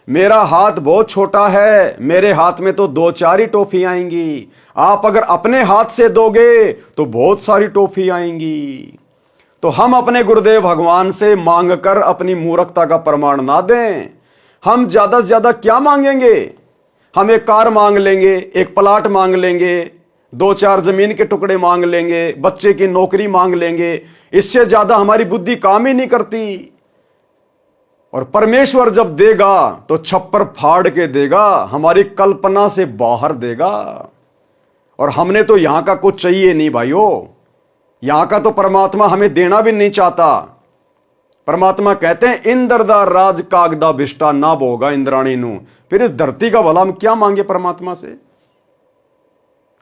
मेरा हाथ बहुत छोटा है, मेरे हाथ में तो 2-4 ही टॉफी आएंगी, आप अगर अपने हाथ से दोगे तो बहुत सारी टॉफी आएंगी। तो हम अपने गुरुदेव भगवान से मांगकर अपनी मूर्खता का प्रमाण ना दें। हम ज्यादा से ज्यादा क्या मांगेंगे? हम एक कार मांग लेंगे, एक प्लाट मांग लेंगे, 2-4 जमीन के टुकड़े मांग लेंगे, बच्चे की नौकरी मांग लेंगे। इससे ज्यादा हमारी बुद्धि काम ही नहीं करती। और परमेश्वर जब देगा तो छप्पर फाड़ के देगा, हमारी कल्पना से बाहर देगा। और हमने तो यहां का कुछ चाहिए नहीं भाइयों, यहां का तो परमात्मा हमें देना भी नहीं चाहता। परमात्मा कहते हैं इंद्रदा राज कागदा भिष्टा ना भोगा इंद्राणी नू। फिर इस धरती का भला हम क्या मांगे परमात्मा से?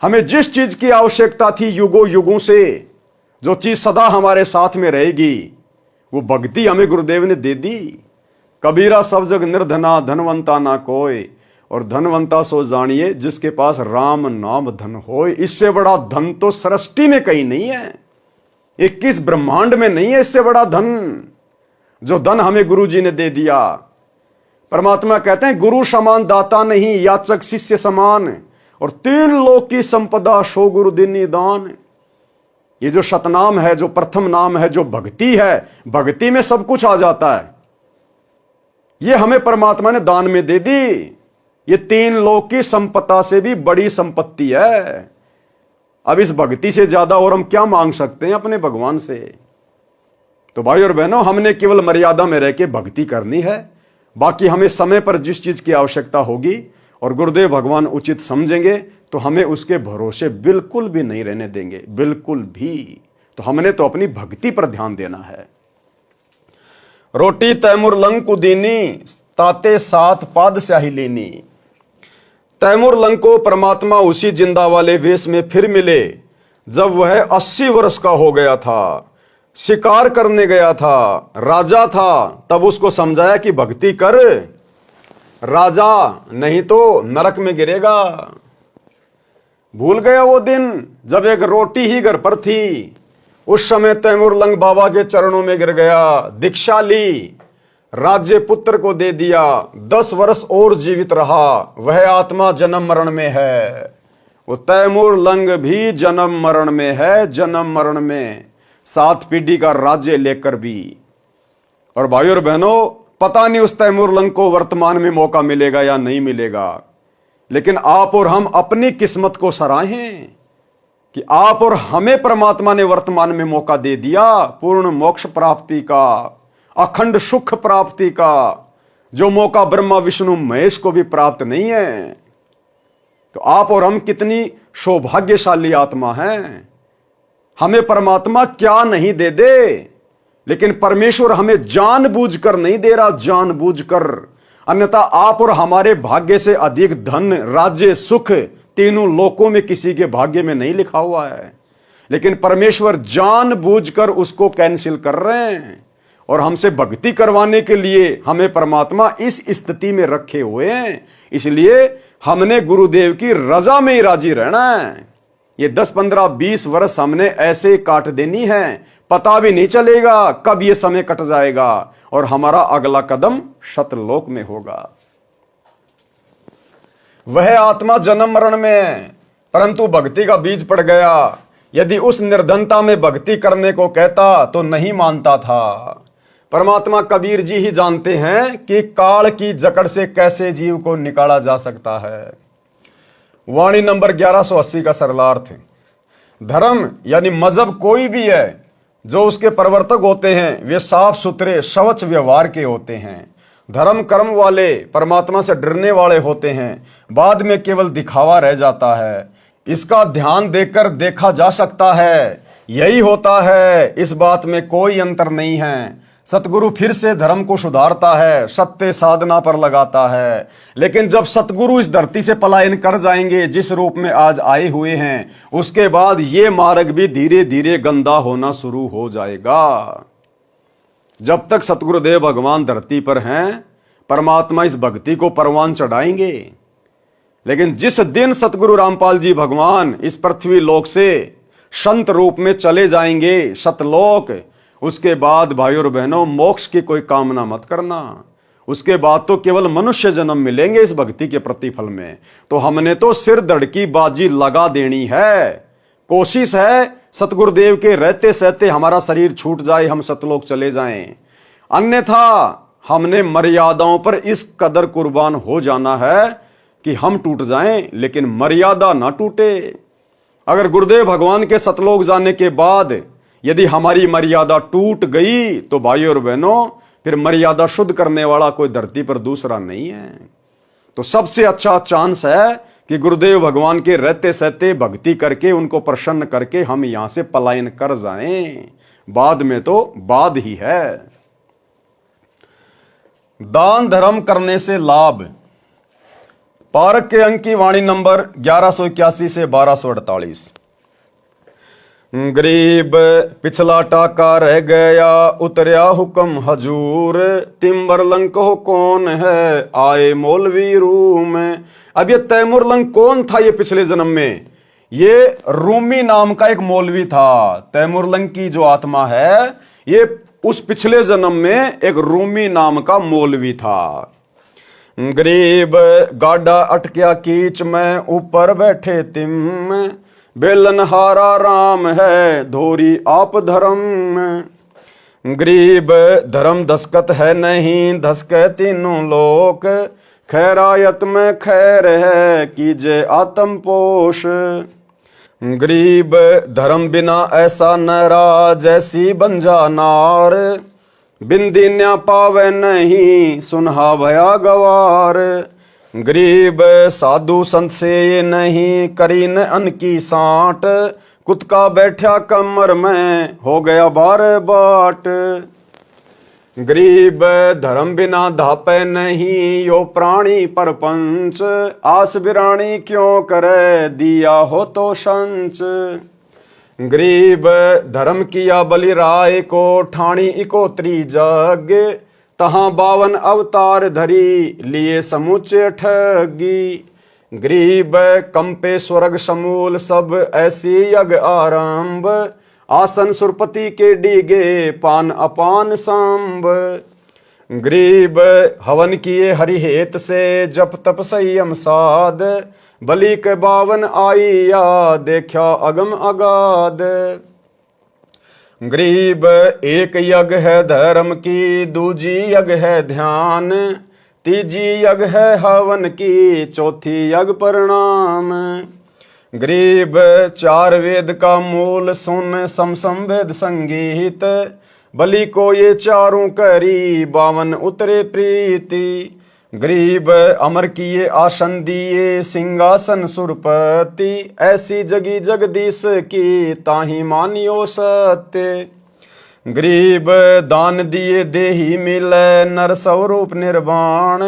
हमें जिस चीज की आवश्यकता थी युगों युगों से, जो चीज सदा हमारे साथ में रहेगी, वो भक्ति हमें गुरुदेव ने दे दी। कबीरा सब जग निर्धना धनवंता ना कोई, और धनवंता सो जानिए जिसके पास राम नाम धन होए। इससे बड़ा धन तो सृष्टि में कहीं नहीं है, 21 ब्रह्मांड में नहीं है इससे बड़ा धन, जो धन हमें गुरु जी ने दे दिया। परमात्मा कहते हैं गुरु समान दाता नहीं, याचक शिष्य समान, और 3 लोक की संपदा सो गुरु दीनी दान। ये जो सतनाम है, जो प्रथम नाम है, जो भक्ति है, भक्ति में सब कुछ आ जाता है। ये हमें परमात्मा ने दान में दे दी। ये 3 लोक की संपदा से भी बड़ी संपत्ति है। अब इस भक्ति से ज्यादा और हम क्या मांग सकते हैं अपने भगवान से? तो भाई और बहनों, हमने केवल मर्यादा में रह के भक्ति करनी है। बाकी हमें समय पर जिस चीज की आवश्यकता होगी और गुरुदेव भगवान उचित समझेंगे तो हमें उसके भरोसे बिल्कुल भी नहीं रहने देंगे, बिल्कुल भी। तो हमने तो अपनी भक्ति पर ध्यान देना है। रोटी तैमूर लंग को दीनी, ताते 7 पादशाही लेनी। तैमूर लंग को परमात्मा उसी जिंदा वाले वेश में फिर मिले जब वह 80 वर्ष का हो गया था, शिकार करने गया था, राजा था। तब उसको समझाया कि भक्ति कर राजा, नहीं तो नरक में गिरेगा। भूल गया वो दिन जब एक रोटी ही घर पर थी। उस समय तैमूर लंग बाबा के चरणों में गिर गया, दीक्षा ली, राज्य पुत्र को दे दिया, 10 वर्ष और जीवित रहा। वह आत्मा जन्म मरण में है, वो तैमूर लंग भी जन्म मरण में है, जन्म मरण में, 7 पीढ़ी का राज्य लेकर भी। और भाई और बहनों, पता नहीं उस तैमूर लंग को वर्तमान में मौका मिलेगा या नहीं मिलेगा, लेकिन आप और हम अपनी किस्मत को सराहें कि आप और हमें परमात्मा ने वर्तमान में मौका दे दिया पूर्ण मोक्ष प्राप्ति का, अखंड सुख प्राप्ति का, जो मौका ब्रह्मा विष्णु महेश को भी प्राप्त नहीं है। तो आप और हम कितनी सौभाग्यशाली आत्मा हैं। हमें परमात्मा क्या नहीं दे दे, लेकिन परमेश्वर हमें जानबूझकर नहीं दे रहा, जानबूझकर। अन्यथा आप और हमारे भाग्य से अधिक धन, राज्य, सुख तीनों लोकों में किसी के भाग्य में नहीं लिखा हुआ है, लेकिन परमेश्वर जानबूझकर उसको कैंसिल कर रहे हैं और हमसे भक्ति करवाने के लिए हमें परमात्मा इस स्थिति में रखे हुए हैं। इसलिए हमने गुरुदेव की रजा में ही राजी रहना है। ये 10, 15, 20 वर्ष हमने ऐसे ही काट देनी है, पता भी नहीं चलेगा कब ये समय कट जाएगा और हमारा अगला कदम सतलोक में होगा। वह आत्मा जन्म मरण में है, परंतु भक्ति का बीज पड़ गया। यदि उस निर्धनता में भक्ति करने को कहता तो नहीं मानता था। परमात्मा कबीर जी ही जानते हैं कि काल की जकड़ से कैसे जीव को निकाला जा सकता है। वाणी नंबर 1180 का सरलार्थ है, धर्म यानी मजहब कोई भी है, जो उसके प्रवर्तक होते हैं वे साफ सुथरे शवच व्यवहार के होते हैं। धर्म कर्म वाले परमात्मा से डरने वाले होते हैं, बाद में केवल दिखावा रह जाता है। इसका ध्यान देकर देखा जा सकता है, यही होता है, इस बात में कोई अंतर नहीं है। सतगुरु फिर से धर्म को सुधारता है, सत्य साधना पर लगाता है। लेकिन जब सतगुरु इस धरती से पलायन कर जाएंगे जिस रूप में आज आए हुए हैं, उसके बाद ये मार्ग भी धीरे धीरे गंदा होना शुरू हो जाएगा। जब तक सतगुरुदेव भगवान धरती पर हैं, परमात्मा इस भक्ति को परवान चढ़ाएंगे। लेकिन जिस दिन सतगुरु रामपाल जी भगवान इस पृथ्वी लोक से संत रूप में चले जाएंगे सतलोक, उसके बाद भाइयों और बहनों मोक्ष की कोई कामना मत करना। उसके बाद तो केवल मनुष्य जन्म मिलेंगे इस भक्ति के प्रतिफल में। तो हमने तो सिर धड़ की बाजी लगा देनी है। कोशिश है सतगुरुदेव के रहते सहते हमारा शरीर छूट जाए, हम सतलोक चले जाएं। अन्यथा हमने मर्यादाओं पर इस कदर कुर्बान हो जाना है कि हम टूट जाएं, लेकिन मर्यादा ना टूटे। अगर गुरुदेव भगवान के सतलोक जाने के बाद यदि हमारी मर्यादा टूट गई तो भाइयों और बहनों फिर मर्यादा शुद्ध करने वाला कोई धरती पर दूसरा नहीं है। तो सबसे अच्छा चांस है कि गुरुदेव भगवान के रहते सहते भक्ति करके उनको प्रसन्न करके हम यहां से पलायन कर जाएं। बाद में तो बाद ही है। दान धर्म करने से लाभ। पारक के अंक की वाणी नंबर 1181 से 1248। गरीब पिछला टाका रह गया, उतरया हुक्म हजूर, तिम्बरलंक हो कौन है, आए मौलवी रूम। अब ये तैमुरलंक कौन था? ये पिछले जन्म में ये रूमी नाम का एक मौलवी था। तैमुरलंक की जो आत्मा है ये उस पिछले जन्म में एक रूमी नाम का मौलवी था। गरीब गाड़ा अटकिया कीच में, ऊपर बैठे तिम, बेलनहारा राम है, धोरी आप धर्म। गरीब धर्म दस्कत है नहीं, धसके तीनों लोक, खैरायत में खैर है, कीजे आत्म पोष। गरीब धर्म बिना ऐसा नरा, जैसी बंजा नार, बिंदी न्या पावे नहीं, सुनहा भया गवार। गरीब साधु संत से ये नहीं, करी न अन की साट, कुत्का बैठा कमर में, हो गया बार बाट। गरीब धर्म बिना धापे नहीं, यो प्राणी परपंच, आस बिरानी क्यों करे, दिया हो तो संच। गरीब धर्म किया बलि राय को, ठाणी इकोत्री जग, तहां 52 अवतार धरी, लिए समूचे ठगी। गरीब कंपे स्वर्ग समूल, सब ऐसी यज्ञ आरंभ, आसन सुरपति के डीगे, पान अपान सांब। गरीब हवन किए हरिहेत से, जप तप संयम साध, बलि के 52 आईया, देखा अगम अगाध। गरीब एक यज्ञ है धर्म की, दूजी यज्ञ है ध्यान, तीजी यज्ञ है हवन की, चौथी यज्ञ प्रणाम। गरीब 4 वेद का मूल सुन, समसम वेद संगीत, बलि को ये चारों करी, 52 उतरे प्रीति। गरीब अमर किए आसन दिए, सिंहासन सुरपति, ऐसी जगी जगदीश की, ताही मानियो सत्य। गरीब दान दिए देही मिले, नर स्वरूप निर्वाण,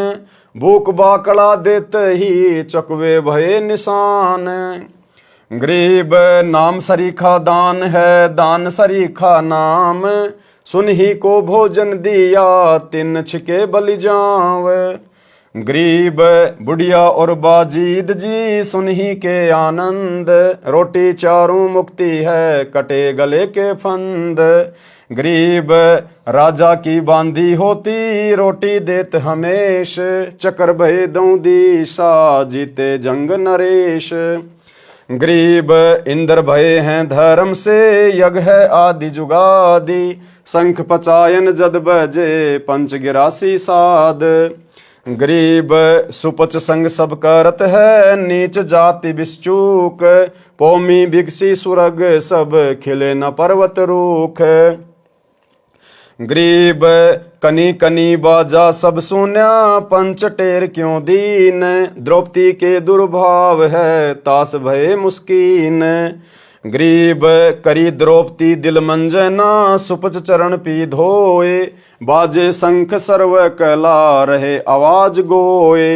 भूख बाकड़ा देते ही चकवे भये निशान। गरीब नाम सरीखा दान है, दान सरीखा नाम, सुन ही को भोजन दिया, तिन छिके बलि जाव। गरीब बुढ़िया और बाजीद जी, सुन ही के आनंद, रोटी चारों मुक्ति है, कटे गले के फंद। गरीब राजा की बांधी होती, रोटी देत हमेश, चकर भय दऊं दिशा, जीते जंग नरेश। गरीब इंद्र भय हैं धर्म से, यज्ञ है आदि जुगादि, शंख पचायन जद बजे, पंच गिरासी साध। गरीब सुपच संग सब करत है, नीच जाति बिश्चूक, पौमी भिक्षी सुरग सब, खिले न पर्वत रूख। गरीब कनी कनी बाजा सब सुन्या, पंच टेर क्यों दीन, द्रौपदी के दुर्भाव है, तास भये मुस्कीन। गरीब करी द्रौपदी दिल मंजना, सुपच चरण पी धोए, बाजे शंख सर्व कला, रहे आवाज गोए।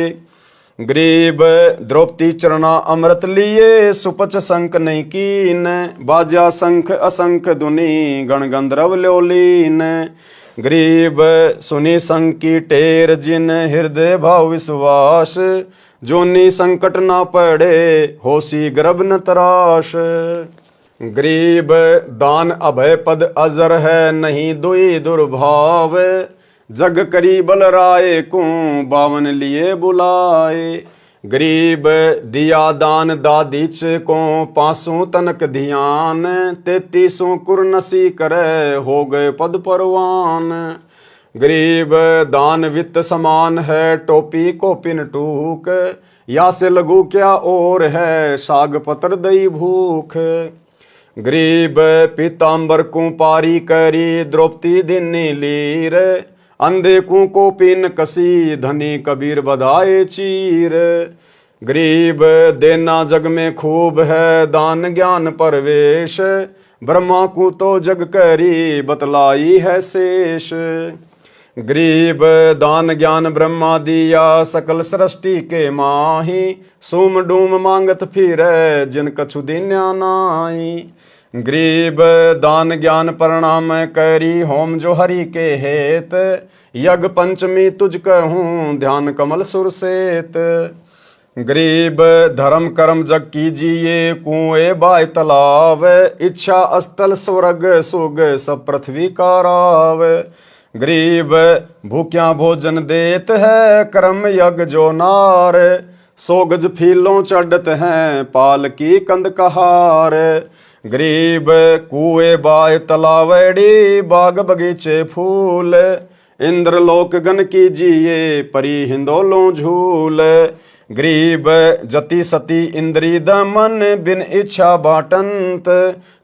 गरीब द्रौपदी चरणा अमृत लिए, सुपच शंख नहीं कीन, बाजा शंख असंख धुनि, गण गंधर्व ल्योलीन। गरीब सुनी संग की टेर, जिन हृदय भाव विश्वास, जोनी संकट ना पड़े, होसी गर्भ न तराश। गरीब दान अभय पद अजर है, नहीं दुई दुर्भाव, जग करी बलराए को, 52 लिए बुलाए। गरीब दिया दान दादीच को, 500 तनक ध्यान, 33 कुरनसी करे, हो गए पद परवान। गरीब दान वित्त समान है, टोपी को पिन टूक, या से लघु क्या और है, साग पत्र दई भूख। गरीब पीताम्बर को पारी करी, द्रौपदी दिनी लीर, अंधे को पिन कसी, धनी कबीर बधाए चीर। गरीब देना जग में खूब है, दान ज्ञान परवेश, ब्रह्मा को तो जग करी, बतलाई है शेष। गरीब दान ज्ञान ब्रह्मा दिया, सकल सृष्टि के माही, सूम डूम मांगत फिरे, जिन कछु दीन्या नाई। गरीब दान ज्ञान प्रणाम करी, होम जो हरि के हेत, यज्ञ पंचमी तुझ कहूँ, ध्यान कमल सुरसेत। गरीब धर्म कर्म जग कीजिए, कुएं बाय तालाब, इच्छा अस्थल स्वर्ग सुग, सब पृथ्वी का राव। गरीब भूख्या भोजन देत है, कर्म यज्ञ जो नार, 100 गज फीलों चढ़त हैं, पाल की कंद कहार। गरीब कुएं बाय तलावड़ी, बाग बगीचे फूल, इंद्रलोक गण कीजिए, परी हिंदोलों झूल। गरीब जति सती इंद्री दमन, बिन इच्छा बाटंत,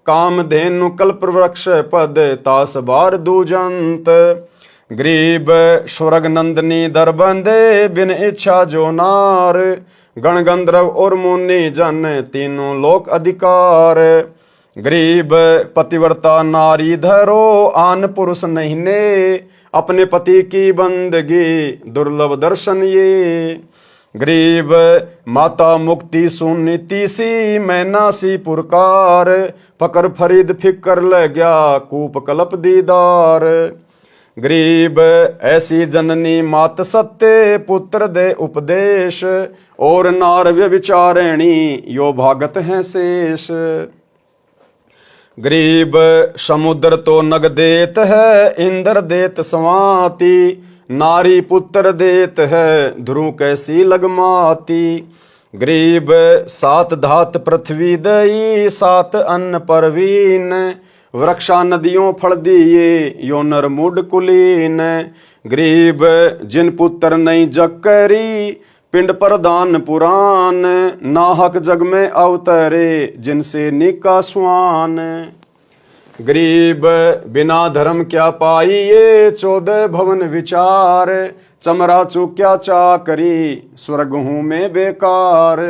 काम धेनु कल्प वृक्ष पद, तास बार दूजंत। गरीब स्वर्ग नंदनी दर बंदे, बिन इच्छा जो नार, गण गंधर्व और मुनि जन, तीनों लोक अधिकार। गरीब पतिव्रता नारी धरो, आन पुरुष नहीं ने, अपने पति की बंदगी, दुर्लभ दर्शन ये। गरीब माता मुक्ति सुनीति सी, मैना सी पुरकार, फकर फरीद फिकर ल गया, कूप कलप दीदार। गरीब ऐसी जननी मात सत्य, पुत्र दे उपदेश, और नार व्यभिचारिणी, यो भागत हैं शेष। गरीब समुद्र तो नग देत है, इंद्र देत संवाति, नारी पुत्र देत है, ध्रुव कैसी लगमाती। गरीब 7 धात पृथ्वी दई, 7 अन्न परवीन, वृक्षा नदियों फल दिए, यो नर मूड कुलीन। गरीब जिन पुत्र नहीं जग करी, पिंड प्रदान पुराण, नाहक जग में अवतरे, जिनसे निका स्वान। गरीब बिना धर्म क्या पाइए, 14 भवन विचार, चमरा चूक्या चाकरी, स्वर्ग हूँ मैं बेकार।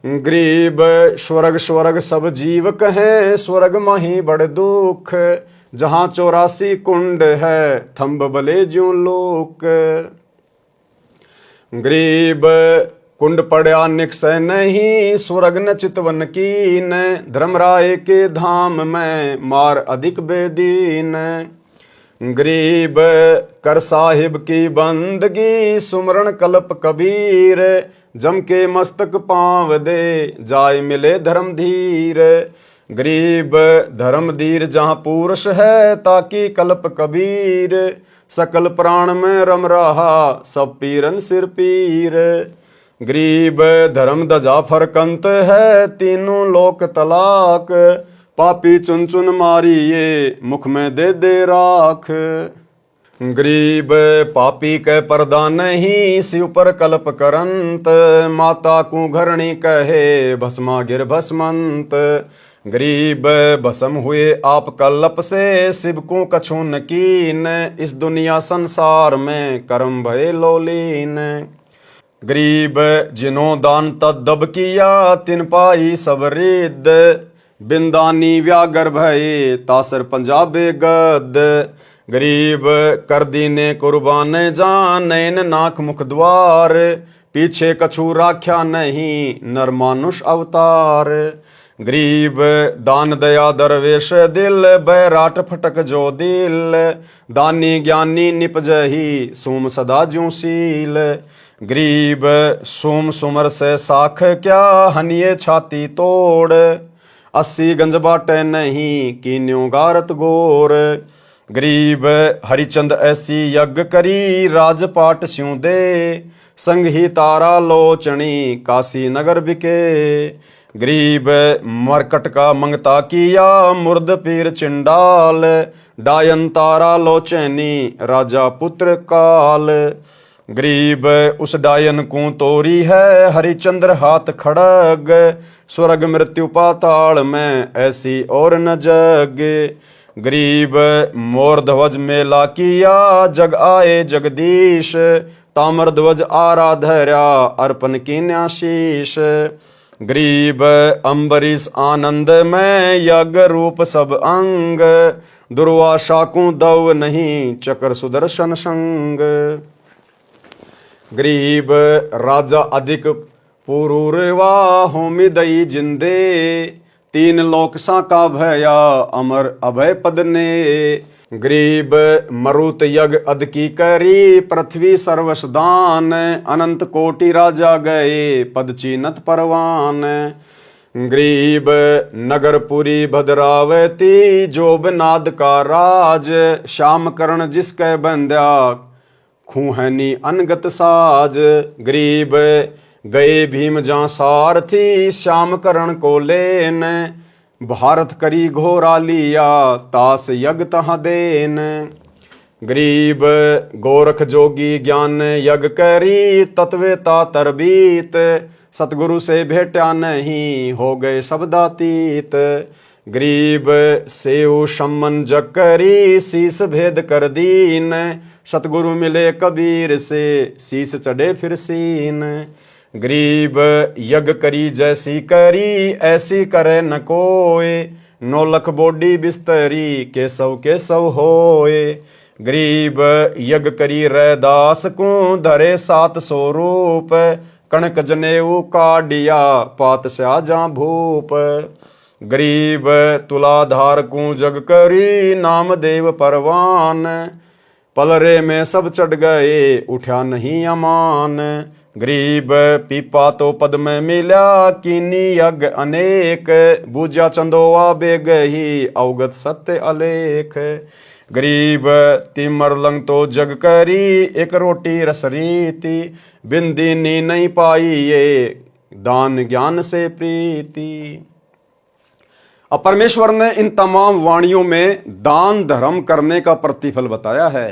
गरीब स्वर्ग स्वर्ग सब जीव कहें, स्वर्ग माही बड़ दुख, जहाँ 84 कुंड है, थम्ब बले ज्यों लोक। गरीब कुंड पड़ा निक्षय नहीं, सुरग न चितवन कीन, धर्मराय के धाम में मार अधिक बेदीन। गरीब कर साहिब की बंदगी, सुमरण कल्प कबीर, जम के मस्तक पांव दे जाय मिले धर्म धीर। गरीब धर्म धीर जहाँ पुरुष है, ताकि कल्प कबीर, सकल प्राण में रम रहा सब पीरन सिर पीर। गरीब धर्म दजा फरकंत है, तीनों लोक तलाक, पापी चुन चुन मारिए मुख में दे दे राख। गरीब पापी के पर्दा नहीं, शिव पर कल्प करंत, माता को घरणी कहे भस्मा गिर भस्मंत। गरीब भस्म हुए आप कल्प से, शिव को कछु न कीन, इस दुनिया संसार में कर्म भय लोलीन। गरीब जिन्हों दान तद्दब किया, तिन पाई सब रिद, बिंदानी व्यागर भये तासर पंजाबे गद। गरीब कर दीने कुर्बान जान, नैन नाक मुख द्वार, पीछे कछु राख्या नहीं नर मानुष अवतार। गरीब दान दया दरवेश दिल, बैराट फटक जो दिल, दानी ज्ञानी निपजही सोम सदा ज्यों सील। गरीब सोम सुमर से साख क्या, हनिये छाती तोड़, 80 गंज बाटे नहीं कीन्यों गारत गोर। गरीब हरिचंद ऐसी यज्ञ करी, राजपाट स्यों दे, संग ही तारा लोचनी काशी नगर बिके। गरीब मरकट का मंगता किया, मुर्द पीर चिंडाल, डायन तारा लोचनी राजा पुत्र काल। गरीब उस डायन को तोरी है, हरिचंद्र हाथ खड़ग, स्वर्ग मृत्यु पाताल में ऐसी और न जग। गरीब मोर ध्वज मेला किया, जग आए जगदीश, ताम्र ध्वज आराधर्या अर्पण की न्याशीष। गरीब अम्बरीश आनंद में, यज्ञ रूप सब अंग, दुर्वासा को दव नहीं चक्र सुदर्शन संग। गरीब राजा अधिक पुरूरवा, होमी दई जिंदे, तीन लोक साका भया अमर अभय पद ने। गरीब मरुत यज्ञ अद की करी, पृथ्वी सर्वस दान, अनंत कोटि राजा गए पद चीनत परवान। गरीब नगरपुरी भद्रावती, जोब नाद का राज, श्याम करण जिसके बंद्या खूहनी अनगत साज। गरीब गए भीम जहाँ सारथी, श्याम करण को लेन, भारत करी घोरा लिया तास यज्ञ तहाँ देन। गरीब गोरख जोगी ज्ञान यज्ञ करी, तत्वेता तरबीत, सतगुरु से भेटा नहीं हो गए शब्दातीत। गरीब सेव सम्मन जग करी, शीस भेद कर दीन, सतगुरु मिले कबीर से शीस चढ़े फिर सीन। गरीब यज्ञ करी जैसी करी, ऐसी करे न कोय, 9 लख बोडी बिस्तरी केसव होए। गरीब यज्ञ करी रैदास को, धरे 700 रूप, कणक जनेऊ काडिया पात स्या जा भूप। गरीब तुलाधार को जग करी, नाम देव परवान, पलरे में सब चढ़ गए उठा नहीं अमान। गरीब पीपा तो पद में मिला, कीनी यज्ञ अनेक, बूझा चंदोआ बेगही अवगत सत्य अलेख। गरीब तिमर लंग तो जग करी, एक रोटी रस रीति, बिंदीनी नहीं पाई ये दान ज्ञान से प्रीति। अब परमेश्वर ने इन तमाम वाणियों में दान धर्म करने का प्रतिफल बताया है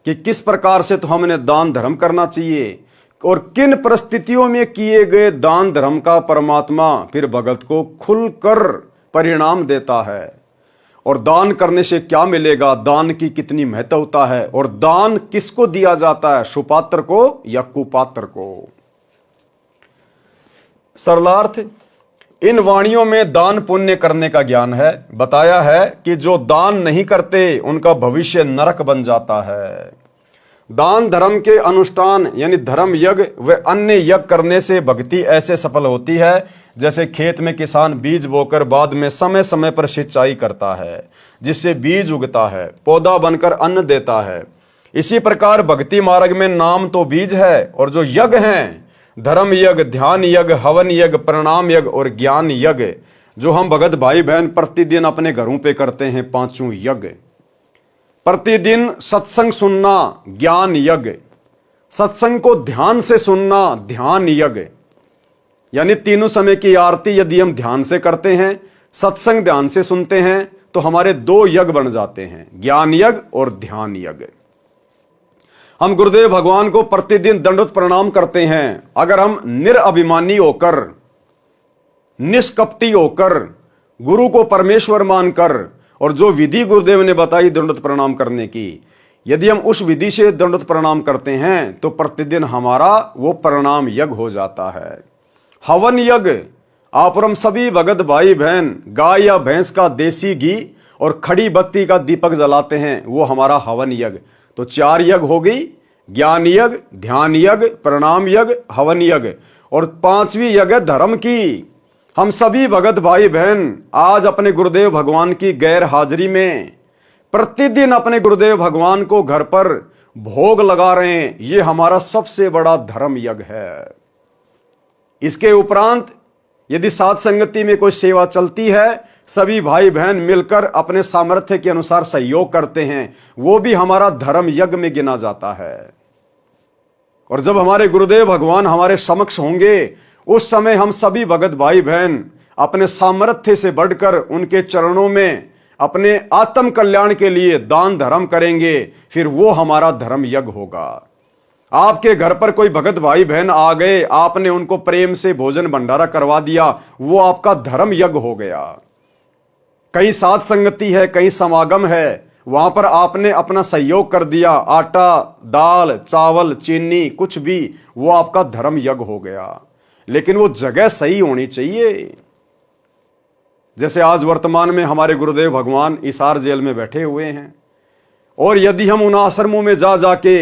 कि किस प्रकार से तो हमें दान धर्म करना चाहिए और किन परिस्थितियों में किए गए दान धर्म का परमात्मा फिर भगत को खुलकर परिणाम देता है। और दान करने से क्या मिलेगा, दान की कितनी महत्वता है और दान किसको दिया जाता है, सुपात्र को या कुपात्र को। सरलार्थ इन वाणियों में दान पुण्य करने का ज्ञान है। बताया है कि जो दान नहीं करते उनका भविष्य नरक बन जाता है। दान धर्म के अनुष्ठान यानी धर्म यज्ञ व अन्य यज्ञ करने से भक्ति ऐसे सफल होती है जैसे खेत में किसान बीज बोकर बाद में समय समय पर सिंचाई करता है, जिससे बीज उगता है, पौधा बनकर अन्न देता है। इसी प्रकार भक्ति मार्ग में नाम तो बीज है और जो यज्ञ हैं, धर्म यज्ञ, ध्यान यज्ञ, हवन यज्ञ, प्रणाम यज्ञ और ज्ञान यज्ञ, जो हम भगत भाई बहन प्रतिदिन अपने घरों पे करते हैं, पांचों यज्ञ। प्रतिदिन सत्संग सुनना, ज्ञान यज्ञ। सत्संग को ध्यान से सुनना, ध्यान यज्ञ। यानी तीनों समय की आरती यदि हम ध्यान से करते हैं, सत्संग ध्यान से सुनते हैं, तो हमारे दो यज्ञ बन जाते हैं, ज्ञान यज्ञ और ध्यान यज्ञ। हम गुरुदेव भगवान को प्रतिदिन दंडवत प्रणाम करते हैं। अगर हम निरअभिमानी होकर, निष्कपटी होकर, गुरु को परमेश्वर मानकर और जो विधि गुरुदेव ने बताई दंडवत प्रणाम करने की, यदि हम उस विधि से दंडवत प्रणाम करते हैं तो प्रतिदिन हमारा वो प्रणाम यज्ञ हो जाता है। हवन यज्ञ, आप और हम सभी भगत भाई बहन गाय या भैंस का देसी घी और खड़ी बत्ती का दीपक जलाते हैं, वो हमारा हवन यज्ञ। तो 4 यज्ञ हो गई, ज्ञान यज्ञ, ध्यान यज्ञ, प्रणाम यज्ञ, हवन यज्ञ। और 5वीं यज्ञ धर्म की। हम सभी भगत भाई बहन आज अपने गुरुदेव भगवान की गैर हाजिरी में प्रतिदिन अपने गुरुदेव भगवान को घर पर भोग लगा रहे हैं। ये हमारा सबसे बड़ा धर्म यज्ञ है। इसके उपरांत यदि साथ संगति में कोई सेवा चलती है, सभी भाई बहन मिलकर अपने सामर्थ्य के अनुसार सहयोग करते हैं, वो भी हमारा धर्म यज्ञ में गिना जाता है। और जब हमारे गुरुदेव भगवान हमारे समक्ष होंगे, उस समय हम सभी भगत भाई बहन अपने सामर्थ्य से बढ़कर उनके चरणों में अपने आत्म कल्याण के लिए दान धर्म करेंगे, फिर वो हमारा धर्म यज्ञ होगा। आपके घर पर कोई भगत भाई बहन आ गए, आपने उनको प्रेम से भोजन भंडारा करवा दिया, वो आपका धर्म यज्ञ हो गया। कहीं साथ संगति है, कहीं समागम है, वहां पर आपने अपना सहयोग कर दिया, आटा, दाल, चावल, चीनी, कुछ भी, वो आपका धर्म यज्ञ हो गया। लेकिन वो जगह सही होनी चाहिए। जैसे आज वर्तमान में हमारे गुरुदेव भगवान हिसार जेल में बैठे हुए हैं, और यदि हम उन आश्रमों में जा जाके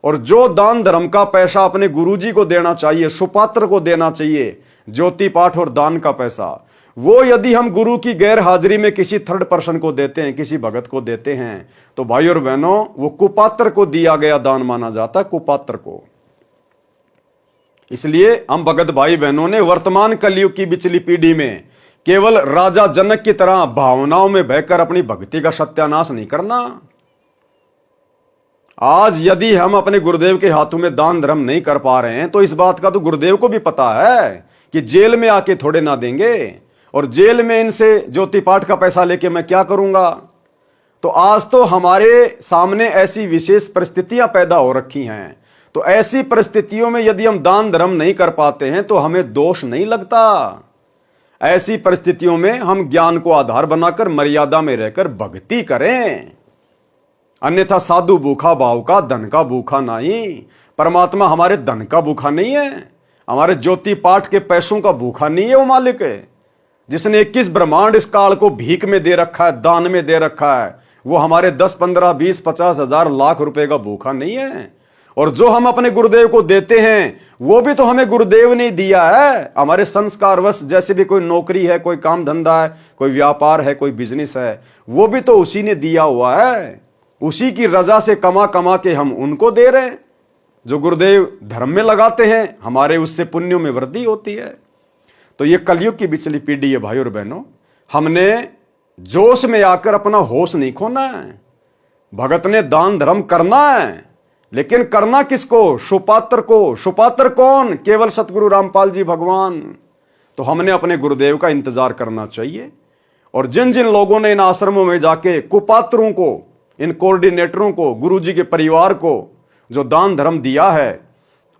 और जो दान धर्म का पैसा अपने गुरुजी को देना चाहिए, सुपात्र को देना चाहिए, ज्योति पाठ और दान का पैसा, वो यदि हम गुरु की गैर हाजिरी में किसी थर्ड पर्सन को देते हैं, किसी भगत को देते हैं, तो भाई और बहनों, वो कुपात्र को दिया गया दान माना जाता है, कुपात्र को। इसलिए हम भगत भाई बहनों ने वर्तमान कलयुग की बिचली पीढ़ी में केवल राजा जनक की तरह भावनाओं में बहकर अपनी भक्ति का सत्यानाश नहीं करना। आज यदि हम अपने गुरुदेव के हाथों में दान धर्म नहीं कर पा रहे हैं, तो इस बात का तो गुरुदेव को भी पता है कि जेल में आके थोड़े ना देंगे, और जेल में इनसे ज्योति पाठ का पैसा लेके मैं क्या करूंगा। तो आज तो हमारे सामने ऐसी विशेष परिस्थितियां पैदा हो रखी हैं, तो ऐसी परिस्थितियों में यदि हम दान धर्म नहीं कर पाते हैं तो हमें दोष नहीं लगता। ऐसी परिस्थितियों में हम ज्ञान को आधार बनाकर मर्यादा में रहकर भक्ति करें। अन्यथा साधु भूखा भाव का, धन का भूखा नहीं। परमात्मा हमारे धन का भूखा नहीं है, हमारे ज्योति पाठ के पैसों का भूखा नहीं है। वो मालिक है जिसने 21 ब्रह्मांड इस काल को भीख में दे रखा है, दान में दे रखा है, वो हमारे 10, 15, 20, 50 हजार लाख रुपए का भूखा नहीं है। और जो हम अपने गुरुदेव को देते हैं, वो भी तो हमें गुरुदेव ने दिया है। हमारे संस्कारवश जैसे भी कोई नौकरी है, कोई काम धंधा है, कोई व्यापार है, कोई बिजनेस है, वो भी तो उसी ने दिया हुआ है। उसी की रजा से कमा कमा के हम उनको दे रहे हैं। जो गुरुदेव धर्म में लगाते हैं, हमारे उससे पुण्यों में वृद्धि होती है। तो ये कलयुग की बिचली पीढ़ी है भाई और बहनों। हमने जोश में आकर अपना होश नहीं खोना है। भगत ने दान धर्म करना है, लेकिन करना किसको? सुपात्र को। सुपात्र कौन? केवल सतगुरु रामपाल जी भगवान। तो हमने अपने गुरुदेव का इंतजार करना चाहिए। और जिन जिन लोगों ने इन आश्रमों में जाके कुपात्रों को, इन कोऑर्डिनेटरों को, गुरुजी के परिवार को जो दान धर्म दिया है,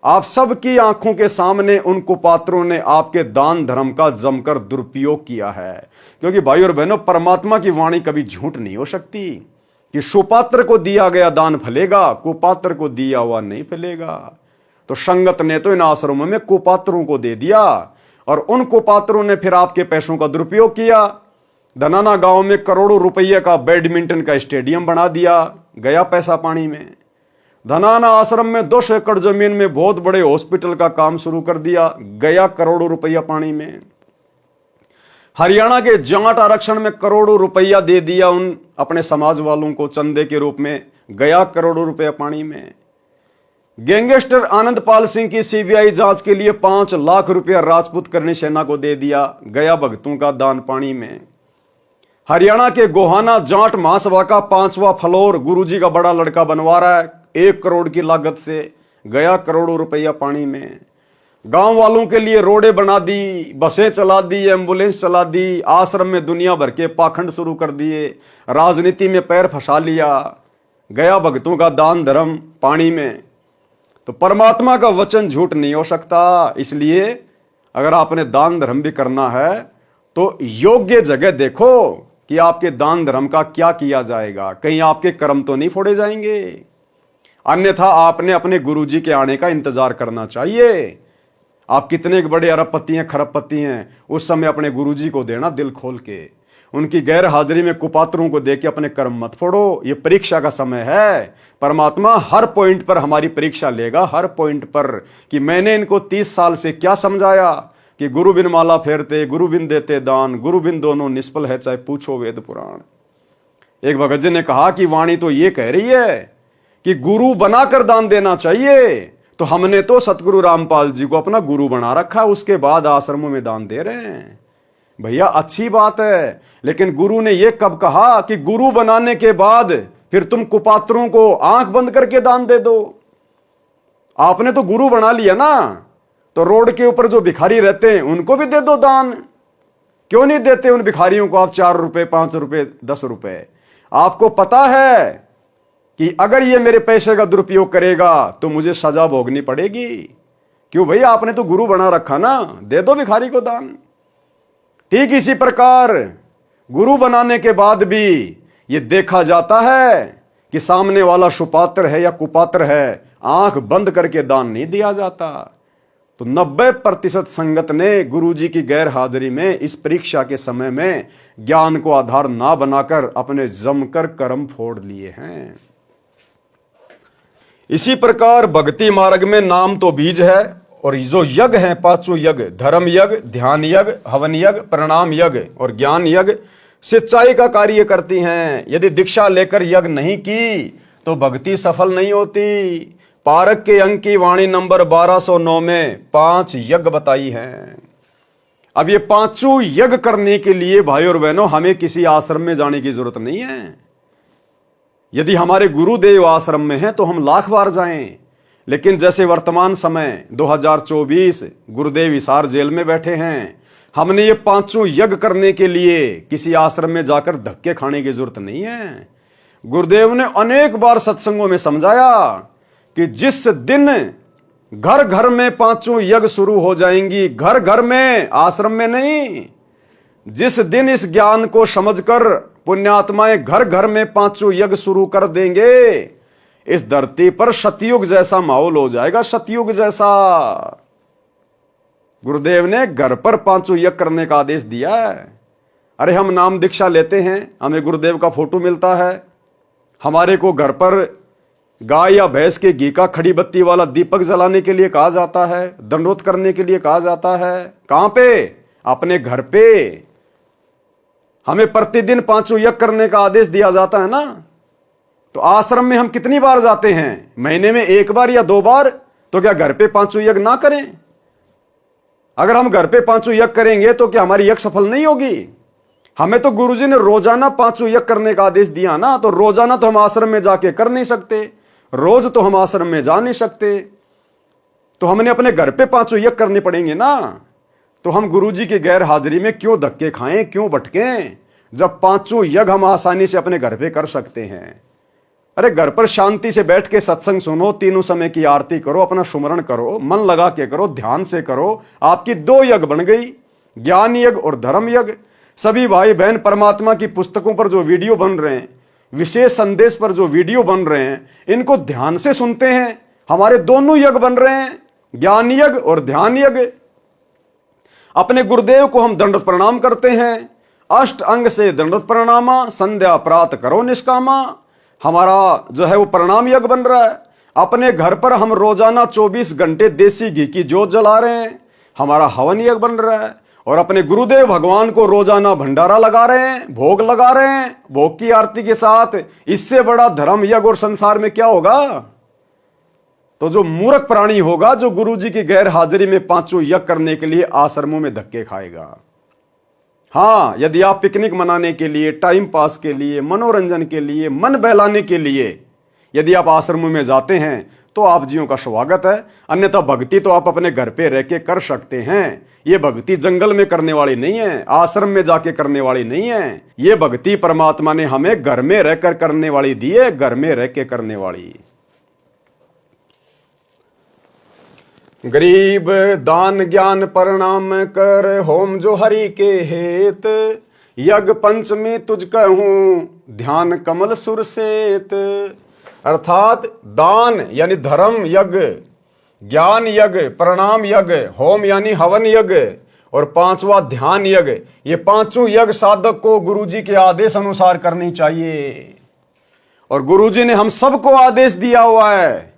आप सबकी आंखों के सामने उन कुपात्रों ने आपके दान धर्म का जमकर दुरुपयोग किया है। क्योंकि भाई और बहनों, परमात्मा की वाणी कभी झूठ नहीं हो सकती कि सुपात्र को दिया गया दान फलेगा, कुपात्र को दिया हुआ नहीं फलेगा। तो संगत ने तो इन आश्रमों में कुपात्रों को दे दिया, और उन कुपात्रों ने फिर आपके पैसों का दुरुपयोग किया। धनाना गांव में करोड़ों रुपये का बैडमिंटन का स्टेडियम बना दिया, गया पैसा पानी में। धनाना आश्रम में 200 एकड़ जमीन में बहुत बड़े हॉस्पिटल का काम शुरू कर दिया, गया करोड़ों रुपया पानी में। हरियाणा के जाट आरक्षण में करोड़ों रुपया दे दिया उन अपने समाज वालों को चंदे के रूप में, गया करोड़ों रुपया पानी में। गैंगस्टर आनंदपाल सिंह की सीबीआई जांच के लिए 5 लाख रुपया राजपूत करनी सेना को दे दिया, गया भक्तों का दान पानी में। हरियाणा के गोहाना जाट महासभा का 5वां फ्लोर गुरुजी का बड़ा लड़का बनवा रहा है 1 करोड़ की लागत से, गया करोड़ों रुपया पानी में। गांव वालों के लिए रोडें बना दी, बसें चला दी, एम्बुलेंस चला दी, आश्रम में दुनिया भर के पाखंड शुरू कर दिए, राजनीति में पैर फंसा लिया, गया भक्तों का दान धर्म पानी में। तो परमात्मा का वचन झूठ नहीं हो सकता, इसलिए अगर आपने दान धर्म भी करना है तो योग्य जगह देखो कि आपके दान धर्म का क्या किया जाएगा, कहीं आपके कर्म तो नहीं फोड़े जाएंगे। अन्यथा आपने अपने गुरुजी के आने का इंतजार करना चाहिए। आप कितने बड़े अरबपति हैं, खरबपति हैं, उस समय अपने गुरुजी को देना दिल खोल के। उनकी गैर हाजिरी में कुपात्रों को देके अपने कर्म मत फोड़ो, ये परीक्षा का समय है। परमात्मा हर पॉइंट पर हमारी परीक्षा लेगा, हर पॉइंट पर, कि मैंने इनको 30 साल से क्या समझाया कि गुरु बिन माला फेरते, गुरु बिन देते दान, गुरु बिन दोनों निष्फल है, चाहे पूछो वेद पुराण। एक भगत जी ने कहा कि वाणी तो ये कह रही है कि गुरु बनाकर दान देना चाहिए, तो हमने तो सतगुरु रामपाल जी को अपना गुरु बना रखा, उसके बाद आश्रमों में दान दे रहे हैं। भैया अच्छी बात है, लेकिन गुरु ने यह कब कहा कि गुरु बनाने के बाद फिर तुम कुपात्रों को आंख बंद करके दान दे दो? आपने तो गुरु बना लिया ना, तो रोड के ऊपर जो भिखारी रहते हैं उनको भी दे दो दान। क्यों नहीं देते उन भिखारियों को आप 4 रुपए, 5 रुपए, 10 रुपए? आपको पता है कि अगर ये मेरे पैसे का दुरुपयोग करेगा तो मुझे सजा भोगनी पड़ेगी। क्यों भाई, आपने तो गुरु बना रखा ना, दे दो भिखारी को दान। ठीक इसी प्रकार गुरु बनाने के बाद भी ये देखा जाता है कि सामने वाला सुपात्र है या कुपात्र है, आंख बंद करके दान नहीं दिया जाता। तो 90% संगत ने गुरुजी की गैर हाजिरी में इस परीक्षा के समय में ज्ञान को आधार ना बनाकर अपने जमकर कर्म फोड़ लिए हैं। इसी प्रकार भक्ति मार्ग में नाम तो बीज है, और जो यज्ञ हैं 5 यज्ञ, धर्म यज्ञ, ध्यान यज्ञ, हवन यज्ञ, प्रणाम यज्ञ और ज्ञान यज्ञ सिंचाई का कार्य करती हैं। यदि दीक्षा लेकर यज्ञ नहीं की तो भक्ति सफल नहीं होती। पारक के अंक की वाणी नंबर 1209 में 5 यज्ञ बताई हैं। अब ये 5 यज्ञ करने के लिए भाई और बहनों हमें किसी आश्रम में जाने की जरूरत नहीं है। यदि हमारे गुरुदेव आश्रम में हैं तो हम लाख बार जाएं, लेकिन जैसे वर्तमान समय 2024 गुरुदेव हिसार जेल में बैठे हैं, हमने ये 5 यज्ञ करने के लिए किसी आश्रम में जाकर धक्के खाने की जरूरत नहीं है। गुरुदेव ने अनेक बार सत्संगों में समझाया कि जिस दिन घर घर में 5 यज्ञ शुरू हो जाएंगी, घर घर में, आश्रम में नहीं, जिस दिन इस ज्ञान को समझकर पुण्यात्माएं घर घर में 5 यज्ञ शुरू कर देंगे, इस धरती पर सतयुग जैसा माहौल हो जाएगा, सतयुग जैसा। गुरुदेव ने घर पर 5 यज्ञ करने का आदेश दिया है। अरे हम नाम दीक्षा लेते हैं, हमें गुरुदेव का फोटो मिलता है, हमारे को घर पर गाय या भैंस के घी का खड़ी बत्ती वाला दीपक जलाने के लिए कहा जाता है, दंडोत करने के लिए कहा जाता है। कहां पे? अपने घर पे। हमें प्रतिदिन 5 यज्ञ करने का आदेश दिया जाता है ना, तो आश्रम में हम कितनी बार जाते हैं? महीने में 1 बार या 2 बार। तो क्या घर पे 5 यज्ञ ना करें? अगर हम घर पे 5 यज्ञ करेंगे तो क्या हमारी यज्ञ सफल नहीं होगी? हमें तो गुरुजी ने रोजाना 5 यज्ञ करने का आदेश दिया ना, तो रोजाना तो हम आश्रम में जाके कर नहीं सकते, रोज तो हम आश्रम में जा नहीं सकते, तो हमने अपने घर पे 5 यज्ञ करने पड़ेंगे ना। तो हम गुरुजी की गैर हाजिरी में क्यों धक्के खाएं, क्यों भटकें, जब 5 यज्ञ हम आसानी से अपने घर पे कर सकते हैं। अरे घर पर शांति से बैठ के सत्संग सुनो, 3 समय की आरती करो, अपना सुमरण करो, मन लगा के करो, ध्यान से करो, आपकी 2 यज्ञ बन गई, ज्ञान यज्ञ और धर्म यज्ञ। सभी भाई बहन परमात्मा की पुस्तकों पर जो वीडियो बन रहे हैं, विशेष संदेश पर जो वीडियो बन रहे हैं, इनको ध्यान से सुनते हैं, हमारे दोनों यज्ञ बन रहे हैं, ज्ञान यज्ञ और ध्यान यज्ञ। अपने गुरुदेव को हम दंडवत प्रणाम करते हैं, अष्ट अंग से दंडवत प्रणामा, संध्या प्रात करो निष्कामा, हमारा जो है वो प्रणाम यज्ञ बन रहा है। अपने घर पर हम रोजाना 24 घंटे देसी घी की जोत जला रहे हैं, हमारा हवन यज्ञ बन रहा है, और अपने गुरुदेव भगवान को रोजाना भंडारा लगा रहे हैं, भोग लगा रहे हैं, भोग की आरती के साथ। इससे बड़ा धर्म यज्ञ और संसार में क्या होगा? तो जो मूर्ख प्राणी होगा, जो गुरु जी की गैर हाजिरी में पांचों यज्ञ करने के लिए आश्रमों में धक्के खाएगा। हाँ, यदि आप पिकनिक मनाने के लिए, टाइम पास के लिए, मनोरंजन के लिए, मन बहलाने के लिए यदि आप आश्रमों में जाते हैं तो आप जियों का स्वागत है, अन्यथा भक्ति तो आप अपने घर पे रह के कर सकते हैं। ये भक्ति जंगल में करने वाली नहीं है, आश्रम में जाके करने वाली नहीं है। ये भक्ति परमात्मा ने हमें घर में रहकर करने वाली दी है, घर में रह के करने वाली। गरीब दान ज्ञान प्रणाम कर, होम जो हरि के हेत, यज्ञ पंचमी तुझ कहूं, ध्यान कमल सुर सेत। अर्थात दान यानी धर्म यज्ञ, ज्ञान यज्ञ, प्रणाम यज्ञ, होम यानी हवन यज्ञ, और पांचवा ध्यान यज्ञ। ये पांचों यज्ञ साधक को गुरुजी के आदेश अनुसार करनी चाहिए। और गुरुजी ने हम सबको आदेश दिया हुआ है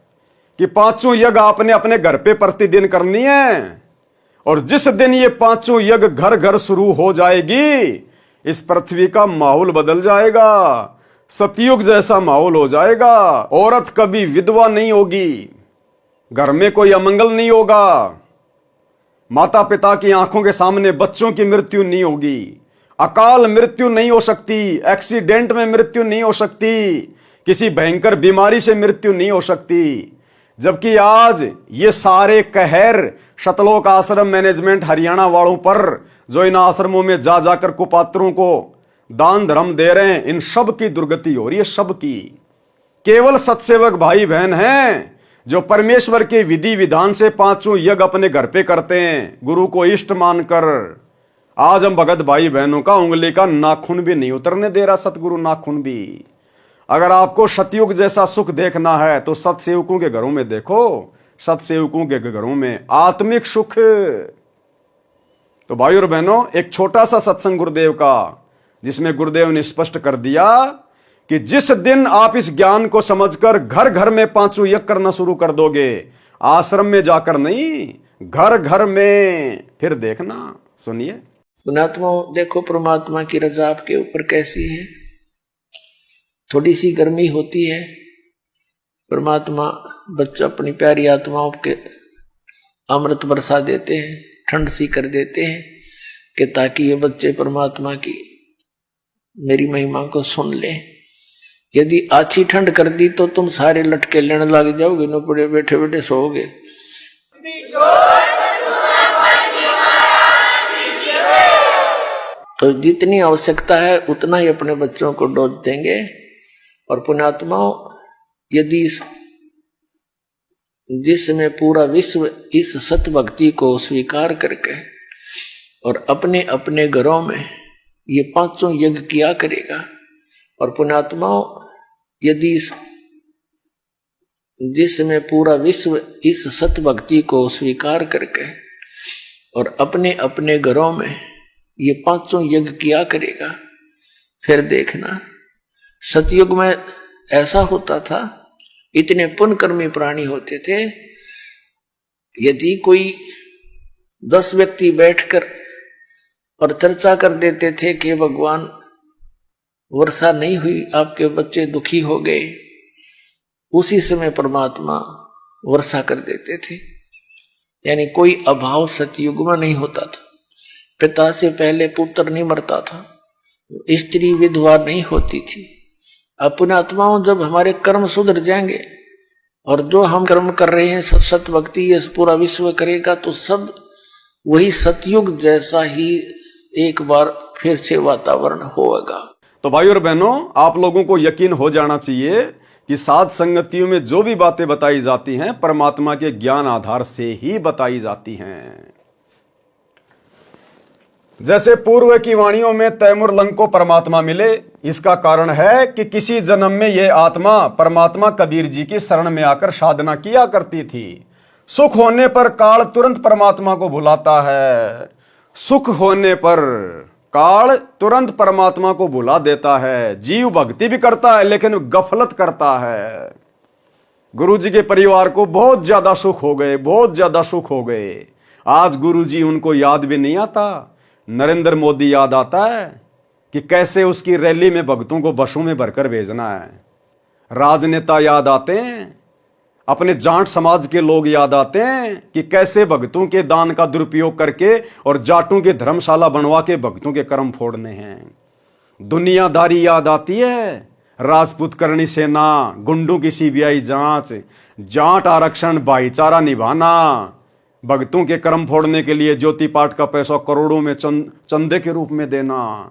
कि पांचों यज्ञ आपने अपने घर पे प्रतिदिन करनी है। और जिस दिन ये पांचों यज्ञ घर घर शुरू हो जाएगी, इस पृथ्वी का माहौल बदल जाएगा, सतयुग जैसा माहौल हो जाएगा। औरत कभी विधवा नहीं होगी, घर में कोई अमंगल नहीं होगा, माता पिता की आंखों के सामने बच्चों की मृत्यु नहीं होगी, अकाल मृत्यु नहीं हो सकती, एक्सीडेंट में मृत्यु नहीं हो सकती, किसी भयंकर बीमारी से मृत्यु नहीं हो सकती। जबकि आज ये सारे कहर शतलोक आश्रम मैनेजमेंट हरियाणा वालों पर, जो इन आश्रमों में जा जाकर कुपात्रों को दान धर्म दे रहे हैं, इन सब की दुर्गति हो रही है, सब की। केवल सत्सेवक भाई बहन हैं जो परमेश्वर के विधि विधान से पांचों यज्ञ अपने घर पे करते हैं, गुरु को इष्ट मानकर। आज हम भगत भाई बहनों का उंगली का नाखून भी नहीं उतरने दे रहा, सतगुरु नाखून भी। अगर आपको सतयुग जैसा सुख देखना है तो सतसेवकों के घरों में देखो, सतसेवकों के घरों में आत्मिक सुख। तो भाई और बहनों, एक छोटा सा सत्संग गुरुदेव का, जिसमें गुरुदेव ने स्पष्ट कर दिया कि जिस दिन आप इस ज्ञान को समझकर घर घर में पांचों यज्ञ करना शुरू कर दोगे, आश्रम में जाकर नहीं, घर घर में, फिर देखना। सुनिए। पुणात्मा, देखो परमात्मा की रजा आपके ऊपर कैसी है। थोड़ी सी गर्मी होती है, परमात्मा बच्चा अपनी प्यारी आत्माओं के अमृत बरसा देते हैं, ठंड सी कर देते हैं कि ताकि ये बच्चे परमात्मा की मेरी महिमा को सुन ले। यदि अच्छी ठंड कर दी तो तुम सारे लटके लेने लग जाओगे, न पड़े बैठे बैठे सोओगे। तो जितनी आवश्यकता है उतना ही अपने बच्चों को डोज देंगे। और पुण्यात्माओं, यदि जिसमें पूरा विश्व इस सत भक्ति को स्वीकार करके और अपने अपने घरों में ये पांचों यज्ञ किया करेगा, और पुण्यात्माओं, यदि जिसमें पूरा विश्व इस सत भक्ति को स्वीकार करके और अपने अपने घरों में ये पांचों यज्ञ किया करेगा, फिर देखना। सतयुग में ऐसा होता था, इतने पुण्यकर्मी प्राणी होते थे, यदि कोई 10 व्यक्ति बैठकर और चर्चा कर देते थे कि भगवान वर्षा नहीं हुई, आपके बच्चे दुखी हो गए, उसी समय परमात्मा वर्षा कर देते थे। यानी कोई अभाव सतयुग में नहीं होता था। पिता से पहले पुत्र नहीं मरता था, स्त्री विधवा नहीं होती थी। अपने आत्माओं, जब हमारे कर्म सुधर जाएंगे और जो हम कर्म कर रहे हैं सत भक्ति ये पूरा विश्व करेगा, तो सब वही सतयुग जैसा ही एक बार फिर से वातावरण होगा। तो भाई और बहनों, आप लोगों को यकीन हो जाना चाहिए कि साध संगतियों में जो भी बातें बताई जाती हैं परमात्मा के ज्ञान आधार से ही बताई जाती हैं। जैसे पूर्व की वाणियों में तैमूर लंग को परमात्मा मिले, इसका कारण है कि किसी जन्म में यह आत्मा परमात्मा कबीर जी की शरण में आकर साधना किया करती थी। सुख होने पर काल तुरंत परमात्मा को बुलाता है, सुख होने पर काल तुरंत परमात्मा को बुला देता है। जीव भक्ति भी करता है लेकिन गफलत करता है। गुरुजी के परिवार को बहुत ज्यादा सुख हो गए, बहुत ज्यादा सुख हो गए। आज गुरुजी उनको याद भी नहीं आता। नरेंद्र मोदी याद आता है कि कैसे उसकी रैली में भक्तों को बसों में भरकर भेजना है। राजनेता याद आते हैं, अपने जाट समाज के लोग याद आते हैं कि कैसे भक्तों के दान का दुरुपयोग करके और जाटों के धर्मशाला बनवा के भक्तों के कर्म फोड़ने हैं। दुनियादारी याद आती है, राजपूत करणी सेना, गुंडों की सीबीआई जांच, जाट आरक्षण, भाईचारा निभाना, भक्तों के कर्म फोड़ने के लिए ज्योति पाठ का पैसा करोड़ों में चंदे के रूप में देना।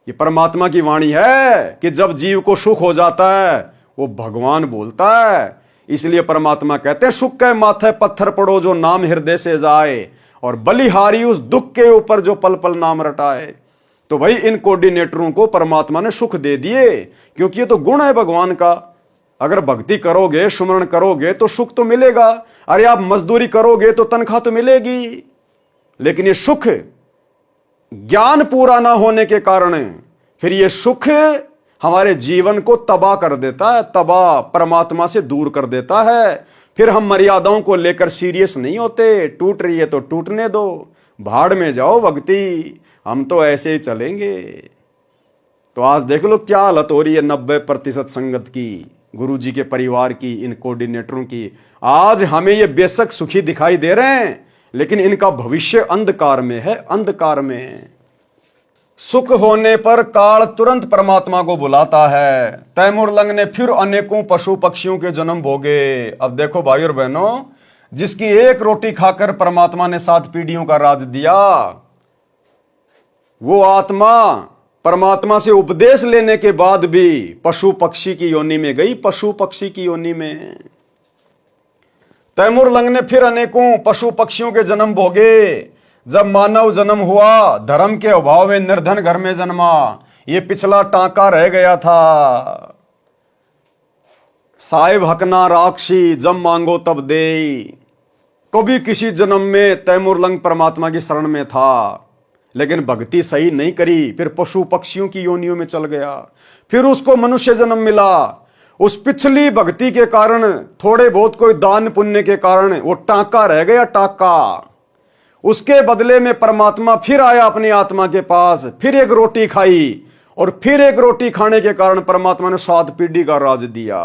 ये परमात्मा की वाणी है कि जब जीव को सुख हो जाता है वो भगवान बोलता है। इसलिए परमात्मा कहते हैं, सुख के माथे पत्थर पड़ो जो नाम हृदय से जाए, और बलिहारी उस दुख के ऊपर जो पल पल नाम रटाए। तो भाई इन कोऑर्डिनेटरों को परमात्मा ने सुख दे दिए, क्योंकि ये तो गुण है भगवान का। अगर भक्ति करोगे, सुमरण करोगे तो सुख तो मिलेगा। अरे आप मजदूरी करोगे तो तनख्वाह तो मिलेगी। लेकिन ये सुख ज्ञान पूरा ना होने के कारण फिर ये सुख हमारे जीवन को तबाह कर देता है, तबाह, परमात्मा से दूर कर देता है। फिर हम मर्यादाओं को लेकर सीरियस नहीं होते। टूट रही है तो टूटने दो, भाड़ में जाओ भक्ति, हम तो ऐसे ही चलेंगे। तो आज देख लो क्या हालत हो रही है 90% संगत की, गुरुजी के परिवार की, इन कोऑर्डिनेटरों की। आज हमें ये बेशक सुखी दिखाई दे रहे हैं, लेकिन इनका भविष्य अंधकार में है, अंधकार में। सुख होने पर काल तुरंत परमात्मा को बुलाता है। तैमूर लंग ने फिर अनेकों पशु पक्षियों के जन्म भोगे। अब देखो भाई और बहनों, जिसकी एक रोटी खाकर परमात्मा ने 7 पीढ़ियों का राज दिया, वो आत्मा परमात्मा से उपदेश लेने के बाद भी पशु पक्षी की योनि में गई, पशु पक्षी की योनि में। तैमूर लंग ने फिर अनेकों पशु पक्षियों के जन्म भोगे। जब मानव जन्म हुआ, धर्म के अभाव में निर्धन घर में जन्मा। ये पिछला टांका रह गया था, साहिब हकना राक्षी, जब मांगो तब दे। कभी किसी जन्म में तैमूर लंग परमात्मा की शरण में था, लेकिन भक्ति सही नहीं करी, फिर पशु पक्षियों की योनियों में चल गया। फिर उसको मनुष्य जन्म मिला। उस पिछली भक्ति के कारण, थोड़े बहुत कोई दान पुण्य के कारण वो टांका रह गया, टांका। उसके बदले में परमात्मा फिर आया अपनी आत्मा के पास, फिर एक रोटी खाई, और फिर एक रोटी खाने के कारण परमात्मा ने 7 पीढ़ी का राज दिया।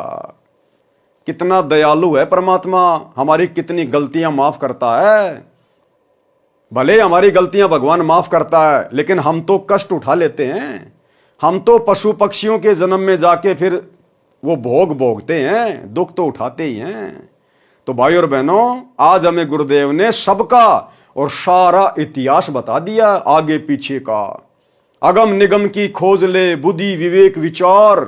कितना दयालु है परमात्मा, हमारी कितनी गलतियां माफ करता है। भले हमारी गलतियां भगवान माफ करता है, लेकिन हम तो कष्ट उठा लेते हैं। हम तो पशु पक्षियों के जन्म में जाके फिर वो भोग भोगते हैं, दुख तो उठाते ही हैं। तो भाई और बहनों, आज हमें गुरुदेव ने सबका और सारा इतिहास बता दिया, आगे पीछे का। अगम निगम की खोज ले, बुद्धि विवेक विचार,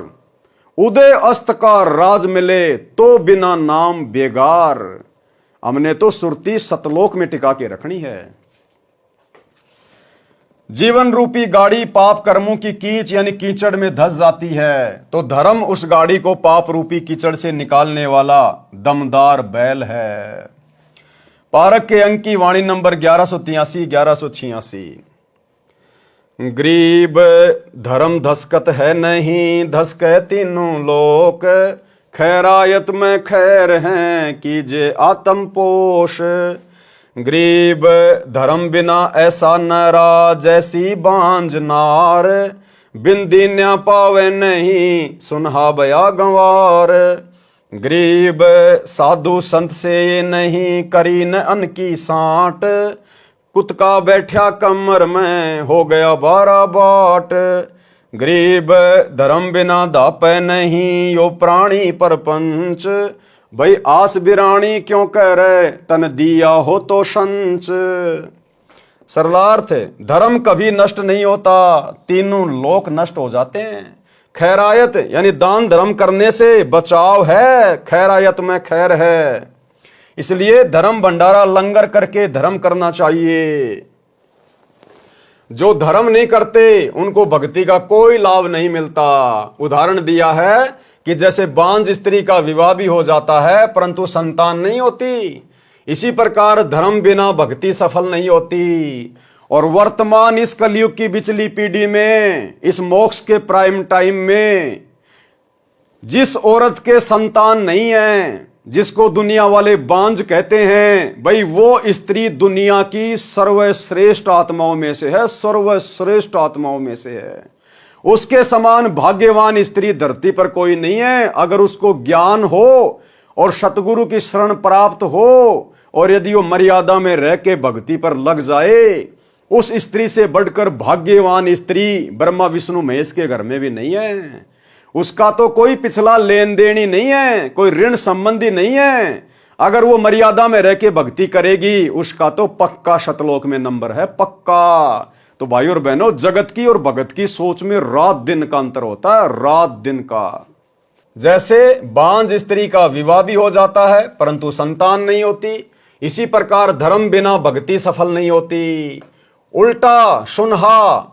उदय अस्त का राज मिले तो बिना नाम बेगार। हमने तो सुरती सतलोक में टिका के रखनी है। जीवन रूपी गाड़ी पाप कर्मों की कीच यानी कीचड़ में धस जाती है, तो धर्म उस गाड़ी को पाप रूपी कीचड़ से निकालने वाला दमदार बैल है। पारक के अंक की वाणी नंबर 1183-1186। गरीब धर्म धसकत है नहीं, धसके तीनों लोक, खैरायत में खैर हैं कीजे आत्म पोष। गरीब धर्म बिना ऐसा नरा, जैसी बांझ नार, बिंदी न्या पावे नहीं, सुनहा बया गंवार। गरीब साधु संत से नहीं, करी न अन्न की सांट, कुतका बैठा कमर में, हो गया 12 बाट। गरीब धर्म बिना दापे नहीं, यो प्राणी परपंच, भाई आस बिरानी क्यों कह रहे, तन दिया हो तो संच। सरलार्थ, धर्म कभी नष्ट नहीं होता, तीनों लोक नष्ट हो जाते हैं। खैरायत यानी दान धर्म करने से बचाव है, खैरायत में खैर है। इसलिए धर्म भंडारा लंगर करके धर्म करना चाहिए। जो धर्म नहीं करते उनको भक्ति का कोई लाभ नहीं मिलता। उदाहरण दिया है कि जैसे बांझ स्त्री का विवाह भी हो जाता है परंतु संतान नहीं होती, इसी प्रकार धर्म बिना भक्ति सफल नहीं होती। और वर्तमान इस कलयुग की बिचली पीढ़ी में, इस मोक्ष के प्राइम टाइम में, जिस औरत के संतान नहीं है, जिसको दुनिया वाले बांझ कहते हैं, भाई वो स्त्री दुनिया की सर्वश्रेष्ठ आत्माओं में से है, सर्वश्रेष्ठ आत्माओं में से है। उसके समान भाग्यवान स्त्री धरती पर कोई नहीं है। अगर उसको ज्ञान हो और सतगुरु की शरण प्राप्त हो और यदि वो मर्यादा में रह के भक्ति पर लग जाए, उस स्त्री से बढ़कर भाग्यवान स्त्री ब्रह्मा विष्णु महेश के घर में भी नहीं है। उसका तो कोई पिछला लेन देन ही नहीं है, कोई ऋण संबंधी नहीं है। अगर वो मर्यादा में रह के भक्ति करेगी, उसका तो पक्का शतलोक में नंबर है, पक्का। तो भाई और बहनों, जगत की और भगत की सोच में रात दिन का अंतर होता है, रात दिन का। जैसे बांझ स्त्री का विवाह भी हो जाता है परंतु संतान नहीं होती, इसी प्रकार धर्म बिना भक्ति सफल नहीं होती। उल्टा सुनहा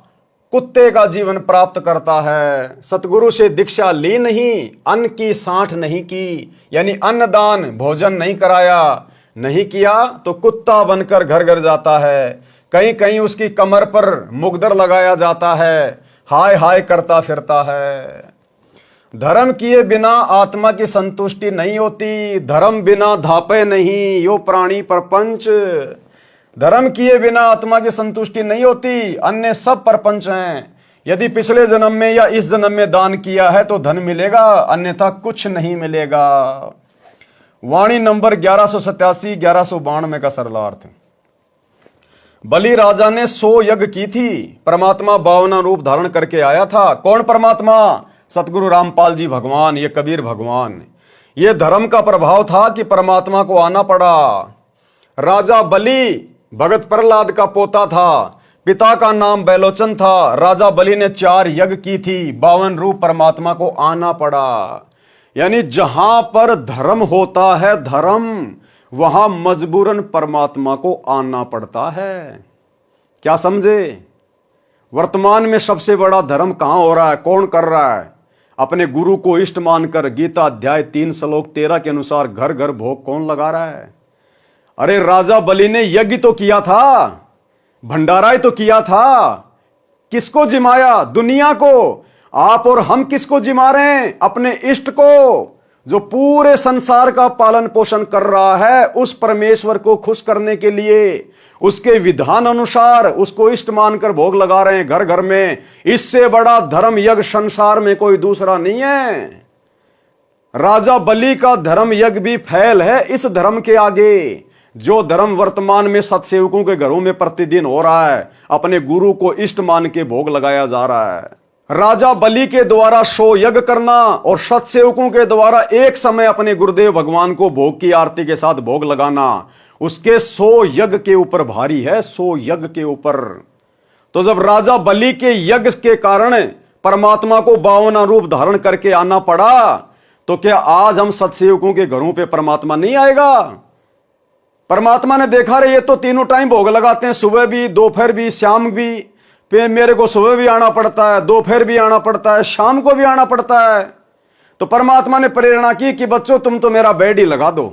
कुत्ते का जीवन प्राप्त करता है। सतगुरु से दीक्षा ली नहीं, अन्न की साठ नहीं की, यानी अन्नदान भोजन नहीं कराया, नहीं किया तो कुत्ता बनकर घर घर जाता है। कहीं कहीं उसकी कमर पर मुगदर लगाया जाता है, हाय हाय करता फिरता है। धर्म किए बिना आत्मा की संतुष्टि नहीं होती, धर्म बिना धापे नहीं यो प्राणी प्रपंच। धर्म किए बिना आत्मा की संतुष्टि नहीं होती, अन्य सब प्रपंच हैं। यदि पिछले जन्म में या इस जन्म में दान किया है तो धन मिलेगा, अन्यथा कुछ नहीं मिलेगा। वाणी नंबर 1187 1192 का सरलार्थ। बलि राजा ने 100 यज्ञ की थी, परमात्मा 52 रूप धारण करके आया था। कौन परमात्मा? सतगुरु रामपाल जी भगवान, ये कबीर भगवान। ये धर्म का प्रभाव था कि परमात्मा को आना पड़ा। राजा बलि भगत प्रहलाद का पोता था, पिता का नाम बैलोचन था। राजा बलि ने 4 यज्ञ की थी, 52 रूप परमात्मा को आना पड़ा। यानी जहां पर धर्म होता है, धर्म, वहां मजबूरन परमात्मा को आना पड़ता है। क्या समझे? वर्तमान में सबसे बड़ा धर्म कहां हो रहा है, कौन कर रहा है? अपने गुरु को इष्ट मानकर गीता अध्याय 3 श्लोक 13 के अनुसार घर घर भोग कौन लगा रहा है? अरे राजा बलि ने यज्ञ तो किया था, भंडारा तो किया था। किसको जिमाया? दुनिया को। आप और हम किसको जिमा रहे हैं? अपने इष्ट को, जो पूरे संसार का पालन पोषण कर रहा है। उस परमेश्वर को खुश करने के लिए उसके विधान अनुसार उसको इष्ट मानकर भोग लगा रहे हैं घर घर में। इससे बड़ा धर्म यज्ञ संसार में कोई दूसरा नहीं है। राजा बलि का धर्म यज्ञ भी फैल है इस धर्म के आगे। जो धर्म वर्तमान में सतसेवकों के घरों में प्रतिदिन हो रहा है, अपने गुरु को इष्ट मान के भोग लगाया जा रहा है। राजा बलि के द्वारा 100 यज्ञ करना और सतसेवकों के द्वारा एक समय अपने गुरुदेव भगवान को भोग की आरती के साथ भोग लगाना, उसके 100 यज्ञ के ऊपर भारी है, 100 यज्ञ के ऊपर। तो जब राजा बलि के यज्ञ के कारण परमात्मा को 52 रूप धारण करके आना पड़ा, तो क्या आज हम सतसेवकों के घरों पे परमात्मा नहीं आएगा? परमात्मा ने देखा रे ये तो तीनों टाइम भोग लगाते हैं, सुबह भी, दोपहर भी, शाम भी। फिर मेरे को सुबह भी आना पड़ता है, दोपहर भी आना पड़ता है, शाम को भी आना पड़ता है। तो परमात्मा ने प्रेरणा की कि बच्चों तुम तो मेरा बेड ही लगा दो।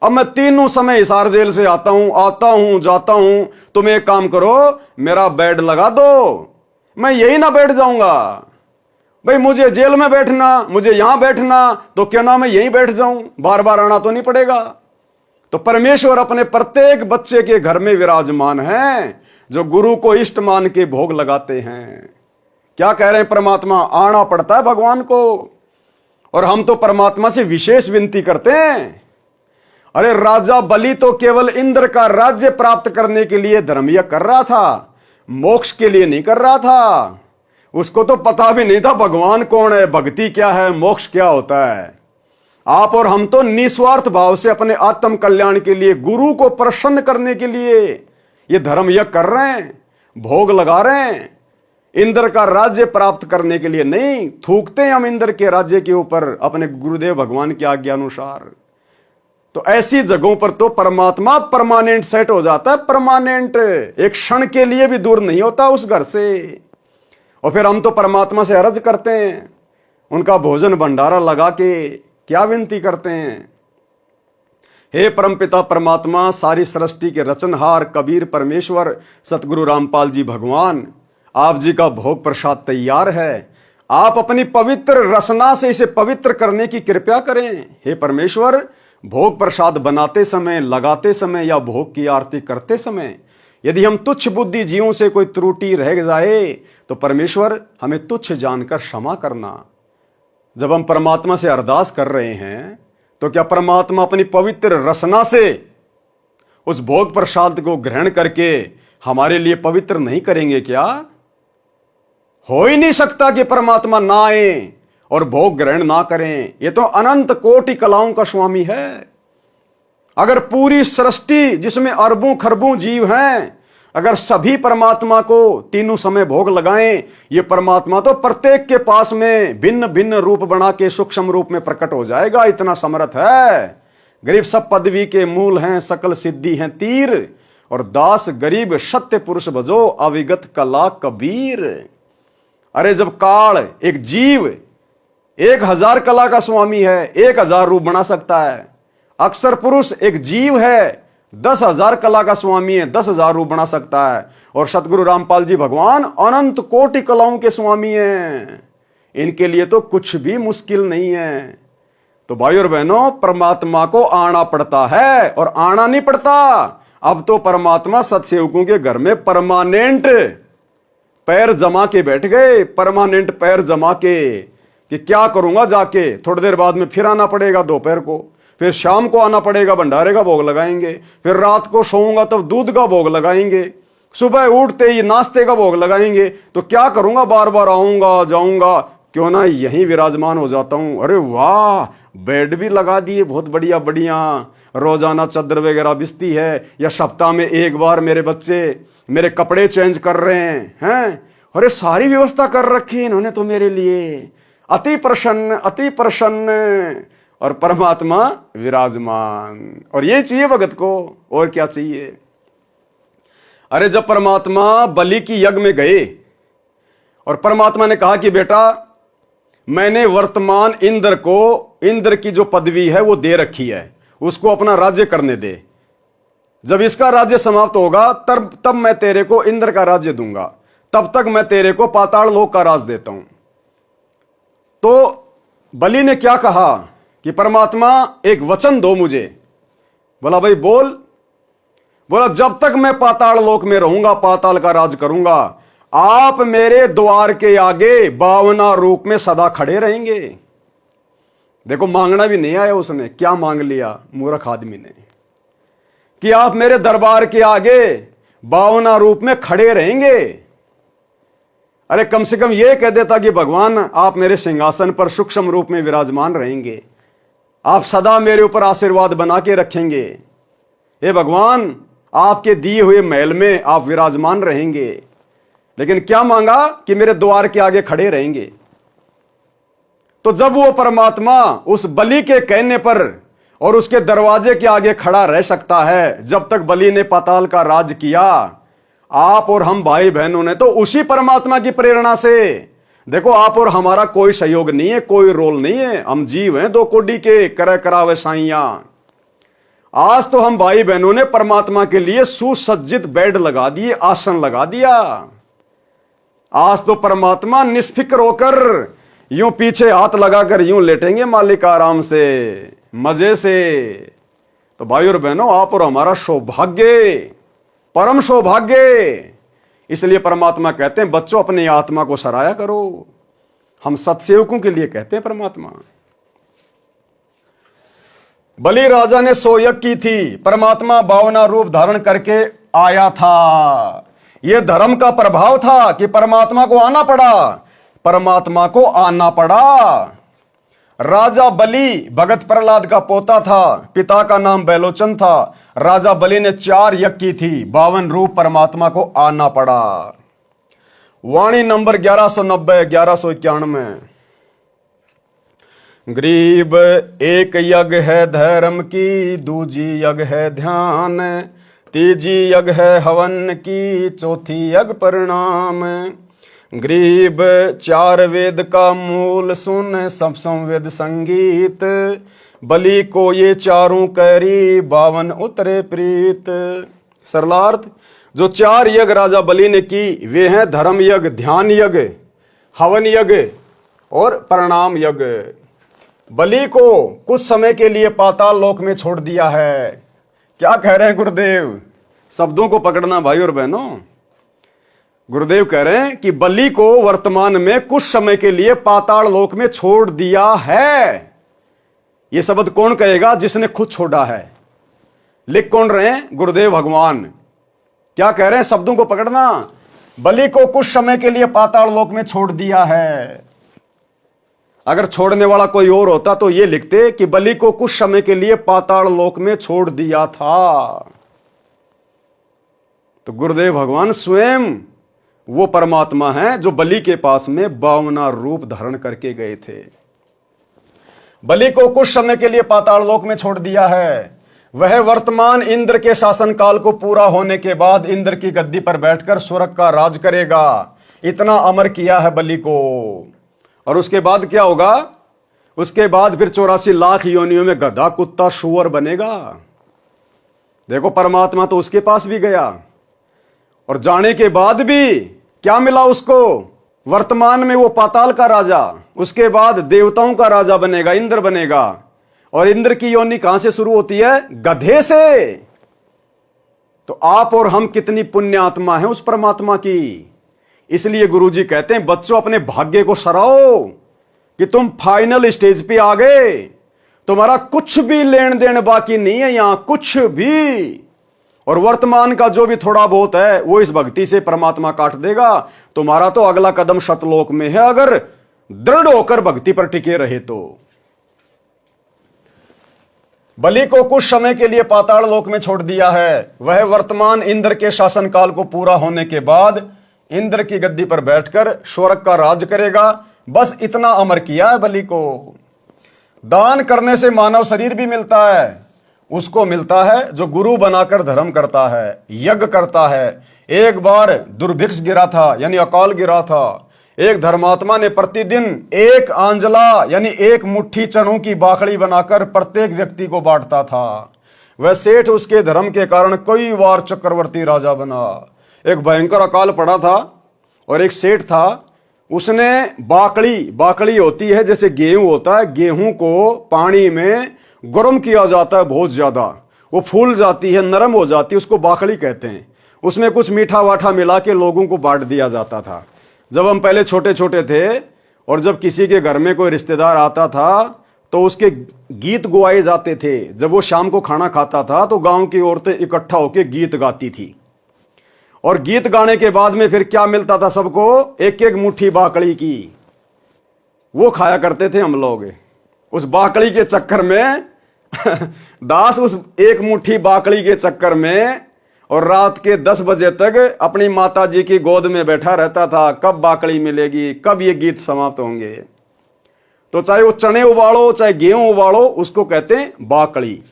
अब मैं तीनों समय हिसार जेल से आता हूं जाता हूं, तुम एक काम करो, मेरा बेड लगा दो, मैं यही ना बैठ जाऊंगा। भाई मुझे जेल में बैठना, मुझे यहां बैठना, तो क्यों ना मैं यहीं बैठ जाऊं, बार बार आना तो नहीं पड़ेगा। तो परमेश्वर अपने प्रत्येक बच्चे के घर में विराजमान है, जो गुरु को इष्ट मान के भोग लगाते हैं। क्या कह रहे हैं परमात्मा? आना पड़ता है भगवान को। और हम तो परमात्मा से विशेष विनती करते हैं। अरे राजा बलि तो केवल इंद्र का राज्य प्राप्त करने के लिए धर्म यज्ञ कर रहा था, मोक्ष के लिए नहीं कर रहा था। उसको तो पता भी नहीं था भगवान कौन है, भक्ति क्या है, मोक्ष क्या होता है। आप और हम तो निस्वार्थ भाव से अपने आत्म कल्याण के लिए, गुरु को प्रसन्न करने के लिए ये धर्म यज्ञ कर रहे हैं, भोग लगा रहे हैं। इंद्र का राज्य प्राप्त करने के लिए नहीं। थूकते हैं हम इंद्र के राज्य के ऊपर अपने गुरुदेव भगवान की आज्ञा अनुसार। तो ऐसी जगहों पर तो परमात्मा परमानेंट सेट हो जाता है, परमानेंट, एक क्षण के लिए भी दूर नहीं होता उस घर से। और फिर हम तो परमात्मा से अर्ज करते हैं, उनका भोजन भंडारा लगा के क्या विनती करते हैं? हे परमपिता परमात्मा, सारी सृष्टि के रचनहार कबीर परमेश्वर सतगुरु रामपाल जी भगवान, आप जी का भोग प्रसाद तैयार है। आप अपनी पवित्र रसना से इसे पवित्र करने की कृपा करें। हे परमेश्वर, भोग प्रसाद बनाते समय, लगाते समय या भोग की आरती करते समय यदि हम तुच्छ बुद्धि जीवों से कोई त्रुटि रह जाए तो परमेश्वर हमें तुच्छ जानकर क्षमा करना। जब हम परमात्मा से अरदास कर रहे हैं तो क्या परमात्मा अपनी पवित्र रसना से उस भोग प्रसाद को ग्रहण करके हमारे लिए पवित्र नहीं करेंगे क्या? हो ही नहीं सकता कि परमात्मा ना आए और भोग ग्रहण ना करें। ये तो अनंत कोटि कलाओं का स्वामी है। अगर पूरी सृष्टि जिसमें अरबों खरबों जीव हैं, अगर सभी परमात्मा को तीनों समय भोग लगाएं, ये परमात्मा तो प्रत्येक के पास में भिन्न भिन्न रूप बना के सूक्ष्म रूप में प्रकट हो जाएगा। इतना समर्थ है। गरीब सब पदवी के मूल हैं, सकल सिद्धि हैं तीर, और दास गरीब सत्य पुरुष भजो, अविगत कला कबीर। अरे जब काल एक जीव 1000 कला का स्वामी है, 1000 रूप बना सकता है। अक्षर पुरुष एक जीव है, 10,000 कला का स्वामी है, 10,000 रूप बना सकता है। और सतगुरु रामपाल जी भगवान अनंत कोटि कलाओं के स्वामी हैं। इनके लिए तो कुछ भी मुश्किल नहीं है। तो भाई और बहनों, परमात्मा को आना पड़ता है और आना नहीं पड़ता। अब तो परमात्मा सत्सेवकों के घर में परमानेंट पैर जमा के बैठ गए, परमानेंट पैर जमा के, कि क्या करूंगा जाके, थोड़ी देर बाद में फिर आना पड़ेगा दोपहर को, फिर शाम को आना पड़ेगा, भंडारे का भोग लगाएंगे, फिर रात को सोऊंगा तब दूध का भोग लगाएंगे, सुबह उठते ही नाश्ते का भोग लगाएंगे। तो क्या करूंगा, बार बार आऊंगा जाऊंगा, क्यों ना यहीं विराजमान हो जाता हूं। अरे वाह, बेड भी लगा दिए बहुत बढ़िया बढ़िया, रोजाना चादर वगैरह बिछती है, या सप्ताह में एक बार मेरे बच्चे मेरे कपड़े चेंज कर रहे हैं। अरे सारी व्यवस्था कर रखी है इन्होंने तो मेरे लिए। अति प्रसन्न, अति प्रसन्न। और परमात्मा विराजमान। और ये चाहिए भगत को, और क्या चाहिए। अरे जब परमात्मा बलि की यज्ञ में गए और परमात्मा ने कहा कि बेटा, मैंने वर्तमान इंद्र को, इंद्र की जो पदवी है वो दे रखी है, उसको अपना राज्य करने दे। जब इसका राज्य समाप्त होगा तब मैं तेरे को इंद्र का राज्य दूंगा, तब तक मैं तेरे को पाताल लोक का राज देता हूं। तो बलि ने क्या कहा कि परमात्मा एक वचन दो मुझे। बोला भाई बोल। बोला जब तक मैं पाताल लोक में रहूंगा, पाताल का राज करूंगा, आप मेरे द्वार के आगे 52 रूप में सदा खड़े रहेंगे। देखो, मांगना भी नहीं आया उसने, क्या मांग लिया मूर्ख आदमी ने, कि आप मेरे दरबार के आगे 52 रूप में खड़े रहेंगे। अरे कम से कम यह कह देता कि भगवान आप मेरे सिंहासन पर सूक्ष्म रूप में विराजमान रहेंगे, आप सदा मेरे ऊपर आशीर्वाद बना के रखेंगे। हे भगवान, आपके दिए हुए महल में आप विराजमान रहेंगे। लेकिन क्या मांगा कि मेरे द्वार के आगे खड़े रहेंगे। तो जब वो परमात्मा उस बलि के कहने पर और उसके दरवाजे के आगे खड़ा रह सकता है, जब तक बलि ने पाताल का राज किया, आप और हम भाई बहनों ने तो उसी परमात्मा की प्रेरणा से, देखो आप और हमारा कोई सहयोग नहीं है, कोई रोल नहीं है, हम जीव हैं 2 कोड़ी के, करे करावे साइया। आज तो हम भाई बहनों ने परमात्मा के लिए सुसज्जित बेड लगा दिए, आसन लगा दिया। आज तो परमात्मा निष्फिक्र होकर यूं पीछे हाथ लगाकर यूं लेटेंगे मालिक आराम से, मजे से। तो भाई और बहनों, आप और हमारा सौभाग्य, परम सौभाग्य। इसलिए परमात्मा कहते हैं बच्चों अपनी आत्मा को सराया करो। हम सत्सेवकों के लिए कहते हैं परमात्मा। बलि राजा ने 100 यज्ञ की थी, परमात्मा 52 रूप धारण करके आया था। यह धर्म का प्रभाव था कि परमात्मा को आना पड़ा, परमात्मा को आना पड़ा। राजा बलि भगत प्रहलाद का पोता था, पिता का नाम बैलोचन था। राजा बलि ने 4 यज्ञ की थी, 52 रूप परमात्मा को आना पड़ा। वाणी नंबर 1190 1191। गरीब एक यज्ञ है धर्म की, दूजी यज्ञ है ध्यान, तीजी यज्ञ है हवन की, चौथी यज्ञ परिणाम। गरीब 4 वेद का मूल सुन, सब संवेद संगीत, बलि को ये 4 करी, 52 उतरे प्रीत। सरलार्थ, जो 4 यज्ञ राजा बलि ने की वे हैं धर्म यज्ञ, ध्यान यज्ञ, हवन यज्ञ और परिणाम यज्ञ। बलि को कुछ समय के लिए पाताल लोक में छोड़ दिया है। क्या कह रहे हैं गुरुदेव? शब्दों को पकड़ना भाई और बहनों। गुरुदेव कह रहे हैं कि बलि को वर्तमान में कुछ समय के लिए पाताल लोक में छोड़ दिया है। यह शब्द कौन कहेगा? जिसने खुद छोड़ा है। लिख कौन रहे हैं? गुरुदेव भगवान। क्या कह रहे हैं? शब्दों को पकड़ना। बलि को कुछ समय के लिए पाताल लोक में छोड़ दिया है। अगर छोड़ने वाला कोई और होता तो यह लिखते कि बलि को कुछ समय के लिए पाताल लोक में छोड़ दिया था। तो गुरुदेव भगवान स्वयं वो परमात्मा है जो बलि के पास में 52 रूप धारण करके गए थे। बलि को कुछ समय के लिए पाताल लोक में छोड़ दिया है। वह वर्तमान इंद्र के शासन काल को पूरा होने के बाद इंद्र की गद्दी पर बैठकर स्वर्ग का राज करेगा। इतना अमर किया है बलि को। और उसके बाद क्या होगा? उसके बाद फिर 84 लाख योनियों में गधा, कुत्ता, शुअर बनेगा। देखो, परमात्मा तो उसके पास भी गया और जाने के बाद भी क्या मिला उसको? वर्तमान में वो पाताल का राजा, उसके बाद देवताओं का राजा बनेगा, इंद्र बनेगा। और इंद्र की योनि कहां से शुरू होती है? गधे से। तो आप और हम कितनी पुण्य आत्मा है उस परमात्मा की। इसलिए गुरुजी कहते हैं, बच्चों अपने भाग्य को सराहो कि तुम फाइनल स्टेज पे आ गए। तुम्हारा कुछ भी लेन देन बाकी नहीं है यहां, कुछ भी। और वर्तमान का जो भी थोड़ा बहुत है वो इस भक्ति से परमात्मा काट देगा। तुम्हारा तो अगला कदम शतलोक में है, अगर दृढ़ होकर भक्ति पर टिके रहे तो। बलि को कुछ समय के लिए पाताल लोक में छोड़ दिया है। वह वर्तमान इंद्र के शासन काल को पूरा होने के बाद इंद्र की गद्दी पर बैठकर स्वर्ग का राज करेगा। बस इतना अमर किया है बलि को। दान करने से मानव शरीर भी मिलता है। उसको मिलता है जो गुरु बनाकर धर्म करता है, यज्ञ करता है। एक बार दुर्भिक्ष गिरा था, यानी अकाल गिरा था। एक धर्मात्मा ने प्रतिदिन एक आंजला यानी एक मुट्ठी चनों की बाखड़ी बनाकर प्रत्येक व्यक्ति को बांटता था। वह सेठ उसके धर्म के कारण कई बार चक्रवर्ती राजा बना। एक भयंकर अकाल पड़ा था और एक सेठ था, उसने बाकड़ी होती है जैसे गेहूं होता है, गेहूं को पानी में गर्म किया जाता है बहुत ज्यादा, वो फूल जाती है, नरम हो जाती है, उसको बाकड़ी कहते हैं। उसमें कुछ मीठा वाठा मिला के लोगों को बांट दिया जाता था। जब हम पहले छोटे छोटे थे और जब किसी के घर में कोई रिश्तेदार आता था तो उसके गीत गुआए जाते थे। जब वो शाम को खाना खाता था तो गांव की औरतें इकट्ठा होकर गीत गाती थी और गीत गाने के बाद में फिर क्या मिलता था सबको? एक एक मुट्ठी बाकड़ी की। वो खाया करते थे हम लोग। उस बाकड़ी के चक्कर में दास उस एक मुट्ठी बाकड़ी के चक्कर में और रात के 10 बजे तक अपनी माता जी की गोद में बैठा रहता था, कब बाकड़ी मिलेगी, कब ये गीत समाप्त होंगे। तो चाहे वो चने उबालो चाहे गेहूं उबालो, उसको कहते हैं बाकड़ी।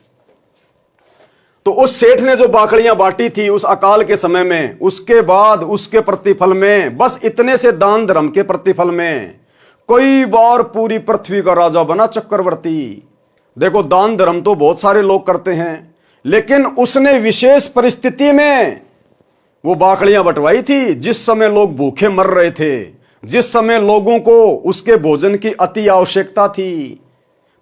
तो उस सेठ ने जो बाकड़ियां बांटी थी उस अकाल के समय में, उसके बाद उसके प्रतिफल में, बस इतने से दान धर्म के प्रतिफल में कई बार पूरी पृथ्वी का राजा बना, चक्रवर्ती। देखो, दान धर्म तो बहुत सारे लोग करते हैं, लेकिन उसने विशेष परिस्थिति में वो बाकड़ियां बंटवाई थी जिस समय लोग भूखे मर रहे थे, जिस समय लोगों को उसके भोजन की अति आवश्यकता थी।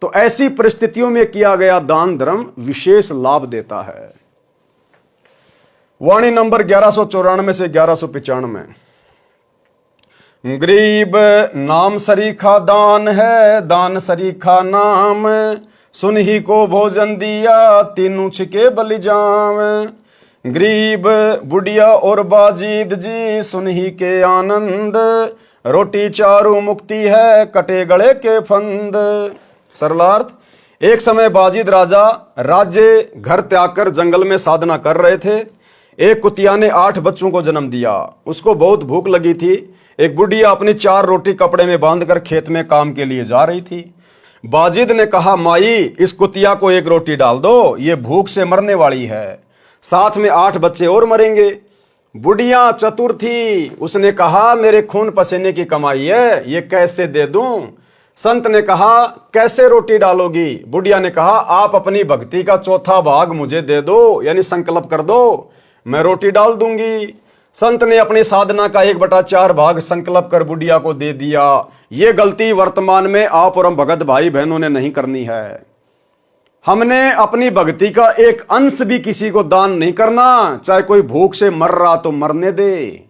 तो ऐसी परिस्थितियों में किया गया दान धर्म विशेष लाभ देता है। वाणी नंबर 1194 से 1195। गरीब नाम सरीखा दान है, दान सरीखा नाम, सुन ही को भोजन दिया, तीनों छिके बलि जाम। गरीब बुढ़िया और बाजीद जी, सुन ही के आनंद, रोटी चारू मुक्ति है, कटे गले के फंद। सरलार्थ, एक समय बाजीद राजा राज्य घर त्याग कर जंगल में साधना कर रहे थे। एक कुतिया ने 8 बच्चों को जन्म दिया। उसको बहुत भूख लगी थी। एक बुढ़िया अपनी 4 रोटी कपड़े में बांधकर खेत में काम के लिए जा रही थी। बाजिद ने कहा, माई इस कुतिया को 1 रोटी डाल दो, ये भूख से मरने वाली है, साथ में 8 बच्चे और मरेंगे। बुढ़िया चतुर थी, उसने कहा मेरे खून पसीने की कमाई है, ये कैसे दे दूं। संत ने कहा कैसे रोटी डालोगी? बुढ़िया ने कहा आप अपनी भक्ति का 4था भाग मुझे दे दो, यानी संकल्प कर दो, मैं रोटी डाल दूंगी। संत ने अपनी साधना का 1/4 भाग संकल्प कर बुढ़िया को दे दिया। ये गलती वर्तमान में आप और हम भगत भाई बहनों ने नहीं करनी है। हमने अपनी भक्ति का एक अंश भी किसी को दान नहीं करना, चाहे कोई भूख से मर रहा तो मरने दे।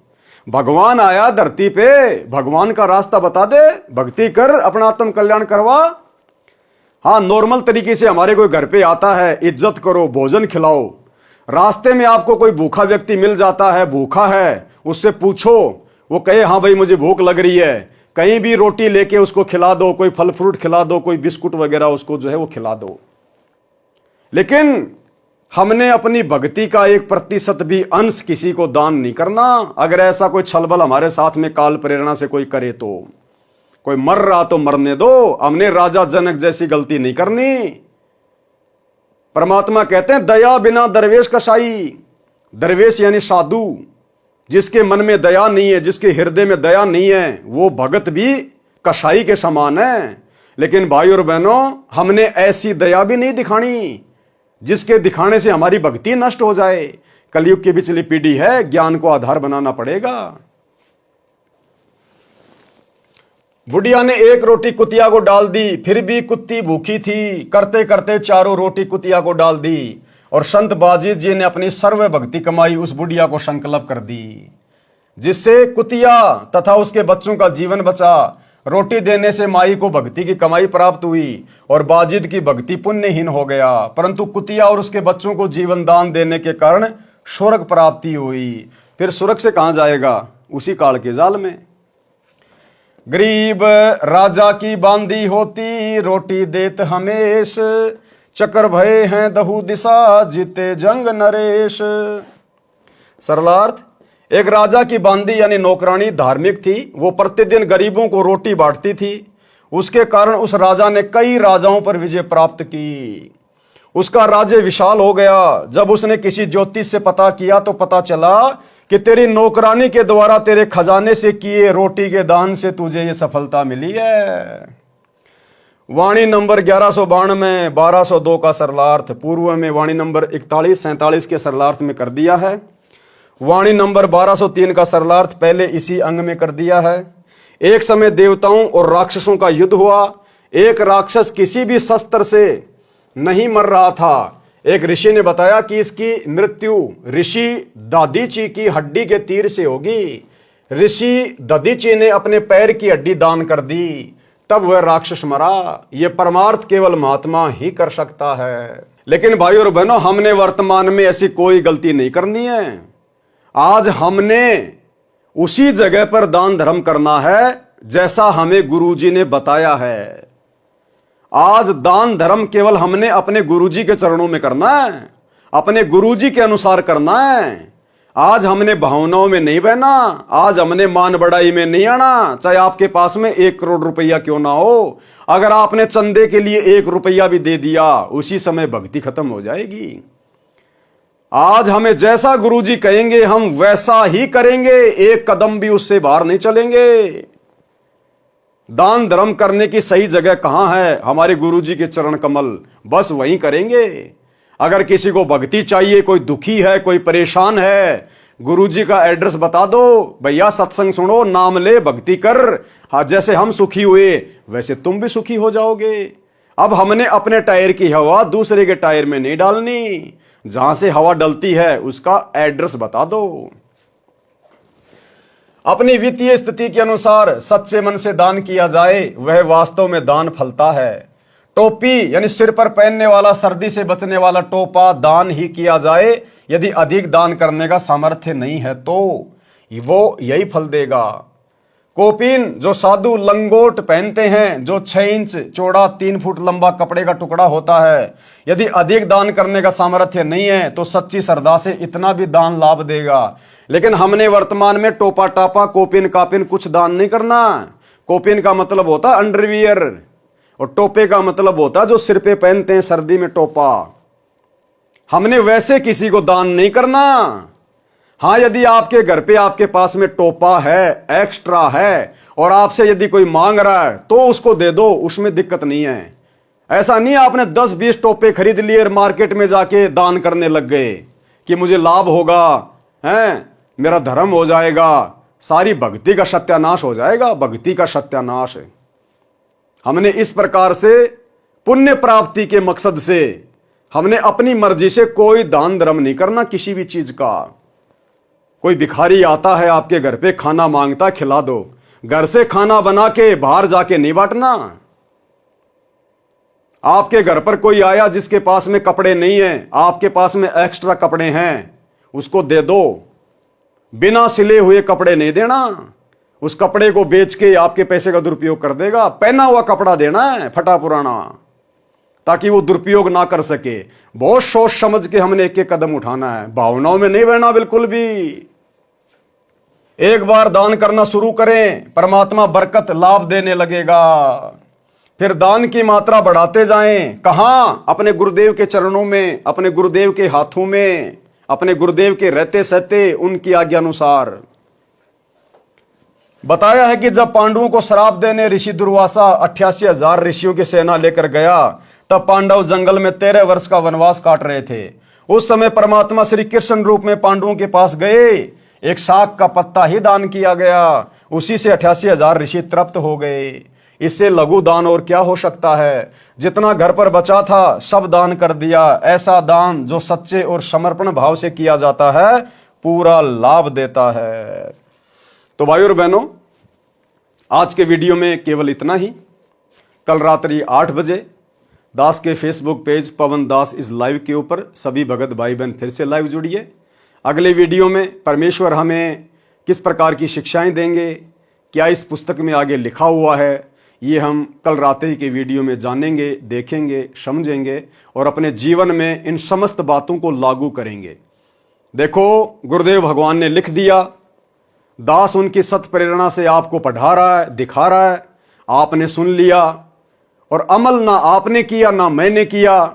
भगवान आया धरती पे, भगवान का रास्ता बता दे, भक्ति कर, अपना आत्म कल्याण करवा। हाँ, नॉर्मल तरीके से हमारे कोई घर पे आता है, इज्जत करो, भोजन खिलाओ। रास्ते में आपको कोई भूखा व्यक्ति मिल जाता है, भूखा है, उससे पूछो, वो कहे हाँ भाई मुझे भूख लग रही है, कहीं भी रोटी लेके उसको खिला दो, कोई फल फ्रूट खिला दो, कोई बिस्कुट वगैरह उसको जो है वो खिला दो। लेकिन हमने अपनी भक्ति का 1% भी अंश किसी को दान नहीं करना। अगर ऐसा कोई छलबल हमारे साथ में काल प्रेरणा से कोई करे तो, कोई मर रहा तो मरने दो, हमने राजा जनक जैसी गलती नहीं करनी। परमात्मा कहते हैं दया बिना दरवेश कसाई। दरवेश यानी साधु, जिसके मन में दया नहीं है, जिसके हृदय में दया नहीं है, वो भगत भी कसाई के समान है। लेकिन भाई और बहनों, हमने ऐसी दया भी नहीं दिखानी जिसके दिखाने से हमारी भक्ति नष्ट हो जाए। कलयुग की पिछली पीढ़ी है, ज्ञान को आधार बनाना पड़ेगा। बुढ़िया ने 1 रोटी कुतिया को डाल दी, फिर भी कुत्ती भूखी थी। करते करते 4 रोटी कुतिया को डाल दी और संत बाजीत जी ने अपनी सर्व भक्ति कमाई उस बुढ़िया को संकल्प कर दी, जिससे कुतिया तथा उसके बच्चों का जीवन बचा। रोटी देने से माई को भक्ति की कमाई प्राप्त हुई और बाजिद की भक्ति पुण्यहीन हो गया, परंतु कुतिया और उसके बच्चों को जीवन दान देने के कारण स्वर्ग प्राप्ति हुई। फिर स्वर्ग से कहां जाएगा? उसी काल के जाल में। गरीब राजा की बांदी होती, रोटी देत हमेश, चक्कर भये हैं दहु दिशा, जीते जंग नरेश। सरलार्थ, एक राजा की बांदी यानी नौकरानी धार्मिक थी। वो प्रतिदिन गरीबों को रोटी बांटती थी। उसके कारण उस राजा ने कई राजाओं पर विजय प्राप्त की। उसका राज्य विशाल हो गया। जब उसने किसी ज्योतिष से पता किया तो पता चला कि तेरी नौकरानी के द्वारा तेरे खजाने से किए रोटी के दान से तुझे ये सफलता मिली है। वाणी नंबर 1192 1202 का सरलार्थ पूर्व में वाणी नंबर 41-47 के सरलार्थ में कर दिया है। वाणी नंबर 1203 का सरलार्थ पहले इसी अंग में कर दिया है। एक समय देवताओं और राक्षसों का युद्ध हुआ। एक राक्षस किसी भी शस्त्र से नहीं मर रहा था। एक ऋषि ने बताया कि इसकी मृत्यु ऋषि दधीची की हड्डी के तीर से होगी। ऋषि दधीची ने अपने पैर की हड्डी दान कर दी, तब वह राक्षस मरा। यह परमार्थ केवल महात्मा ही कर सकता है। लेकिन भाई और बहनों, हमने वर्तमान में ऐसी कोई गलती नहीं करनी है। आज हमने उसी जगह पर दान धर्म करना है जैसा हमें गुरुजी ने बताया है। आज दान धर्म केवल हमने अपने गुरुजी के चरणों में करना है, अपने गुरुजी के अनुसार करना है। आज हमने भावनाओं में नहीं बहना। आज हमने मान बढ़ाई में नहीं आना। चाहे आपके पास में 1 करोड़ रुपया क्यों ना हो, अगर आपने चंदे के लिए 1 रुपया भी दे दिया, उसी समय भक्ति खत्म हो जाएगी। आज हमें जैसा गुरुजी कहेंगे हम वैसा ही करेंगे, 1 कदम भी उससे बाहर नहीं चलेंगे। दान धर्म करने की सही जगह कहां है? हमारे गुरुजी के चरण कमल, बस वहीं करेंगे। अगर किसी को भक्ति चाहिए, कोई दुखी है, कोई परेशान है, गुरुजी का एड्रेस बता दो, भैया सत्संग सुनो, नाम ले, भक्ति कर। हाँ, जैसे हम सुखी हुए वैसे तुम भी सुखी हो जाओगे। अब हमने अपने टायर की हवा दूसरे के टायर में नहीं डालनी। जहां से हवा डलती है उसका एड्रेस बता दो। अपनी वित्तीय स्थिति के अनुसार सच्चे मन से दान किया जाए, वह वास्तव में दान फलता है। टोपी यानी सिर पर पहनने वाला, सर्दी से बचने वाला टोपा दान ही किया जाए। यदि अधिक दान करने का सामर्थ्य नहीं है तो वो यही फल देगा। कोपीन जो साधु लंगोट पहनते हैं, जो 6 इंच चौड़ा 3 फुट लंबा कपड़े का टुकड़ा होता है, यदि अधिक दान करने का सामर्थ्य नहीं है तो सच्ची श्रद्धा से इतना भी दान लाभ देगा। लेकिन हमने वर्तमान में टोपा टापा कोपिन कापिन कुछ दान नहीं करना। कोपिन का मतलब होता है अंडरवियर और टोपे का मतलब होता है जो सिर पे पहनते हैं सर्दी में टोपा। हमने वैसे किसी को दान नहीं करना। हाँ, यदि आपके घर पे आपके पास में टोपा है, एक्स्ट्रा है, और आपसे यदि कोई मांग रहा है तो उसको दे दो, उसमें दिक्कत नहीं है। ऐसा नहीं आपने 10-20 टोपे खरीद लिए और मार्केट में जाके दान करने लग गए कि मुझे लाभ होगा, हैं, मेरा धर्म हो जाएगा, सारी भक्ति का सत्यानाश हो जाएगा, भक्ति का सत्यानाश है। हमने इस प्रकार से पुण्य प्राप्ति के मकसद से हमने अपनी मर्जी से कोई दान धर्म नहीं करना किसी भी चीज का। कोई भिखारी आता है आपके घर पे, खाना मांगता, खिला दो। घर से खाना बना के बाहर जाके नहीं बांटना। आपके घर पर कोई आया जिसके पास में कपड़े नहीं है, आपके पास में एक्स्ट्रा कपड़े हैं, उसको दे दो। बिना सिले हुए कपड़े नहीं देना। उस कपड़े को बेच के आपके पैसे का दुरुपयोग कर देगा। पहना हुआ कपड़ा देना है, फटा पुराना, ताकि वो दुरुपयोग ना कर सके। बहुत सोच समझ के हमने एक एक कदम उठाना है, भावनाओं में नहीं बहना बिल्कुल भी। एक बार दान करना शुरू करें, परमात्मा बरकत लाभ देने लगेगा। फिर दान की मात्रा बढ़ाते जाएं। कहां? अपने गुरुदेव के चरणों में, अपने गुरुदेव के हाथों में, अपने गुरुदेव के रहते सहते उनकी आज्ञा अनुसार। बताया है कि जब पांडवों को श्राप देने ऋषि दुर्वासा 88,000 ऋषियों की सेना लेकर गया, तब पांडव जंगल में 13 वर्ष का वनवास काट रहे थे। उस समय परमात्मा श्री कृष्ण रूप में पांडवों के पास गए। एक शाक का पत्ता ही दान किया गया, उसी से 88,000 ऋषि तृप्त हो गए। इससे लघु दान और क्या हो सकता है। जितना घर पर बचा था सब दान कर दिया। ऐसा दान जो सच्चे और समर्पण भाव से किया जाता है, पूरा लाभ देता है। तो भाइयों और बहनों, आज के वीडियो में केवल इतना ही। कल रात्रि 8 बजे दास के Facebook page Pawan Das is live के ऊपर सभी भगत भाई बहन फिर से लाइव जुड़िए। अगले वीडियो में परमेश्वर हमें किस प्रकार की शिक्षाएं देंगे, क्या इस पुस्तक में आगे लिखा हुआ है, ये हम कल रात्रि के वीडियो में जानेंगे, देखेंगे, समझेंगे और अपने जीवन में इन समस्त बातों को लागू करेंगे। देखो, गुरुदेव भगवान ने लिख दिया, दास उनकी सत प्रेरणा से आपको पढ़ा रहा है, दिखा रहा है, आपने सुन लिया और अमल ना आपने किया ना मैंने किया,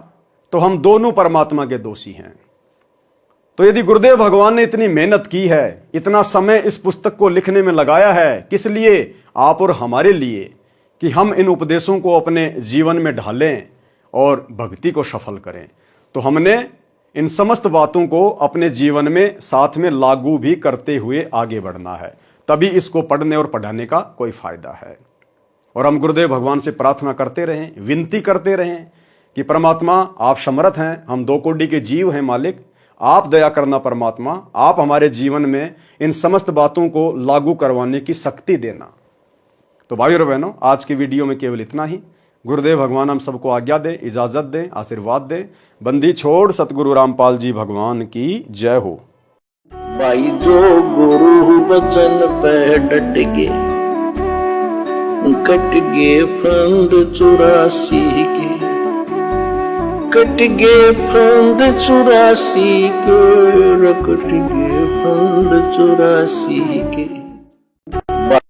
तो हम दोनों परमात्मा के दोषी हैं। तो यदि गुरुदेव भगवान ने इतनी मेहनत की है, इतना समय इस पुस्तक को लिखने में लगाया है, किस लिए? आप और हमारे लिए, कि हम इन उपदेशों को अपने जीवन में ढालें और भक्ति को सफल करें। तो हमने इन समस्त बातों को अपने जीवन में साथ में लागू भी करते हुए आगे बढ़ना है, तभी इसको पढ़ने और पढ़ाने का कोई फायदा है। और हम गुरुदेव भगवान से प्रार्थना करते रहें, विनती करते रहें कि परमात्मा आप समर्थ हैं, हम 2 कोटि के जीव हैं मालिक, आप दया करना परमात्मा, आप हमारे जीवन में इन समस्त बातों को लागू करवाने की शक्ति देना। तो भाइयों और बहनों, आज की वीडियो में केवल इतना ही। गुरुदेव भगवान हम सबको आज्ञा दे, इजाजत दे, आशीर्वाद दे। बंदी छोड़ सतगुरु रामपाल जी भगवान की जय हो। भाई जो गुरु बचन पे डट गे, कट गे फंद 84 के, कट गे फंद 84 के, कट गे फंद 84 के।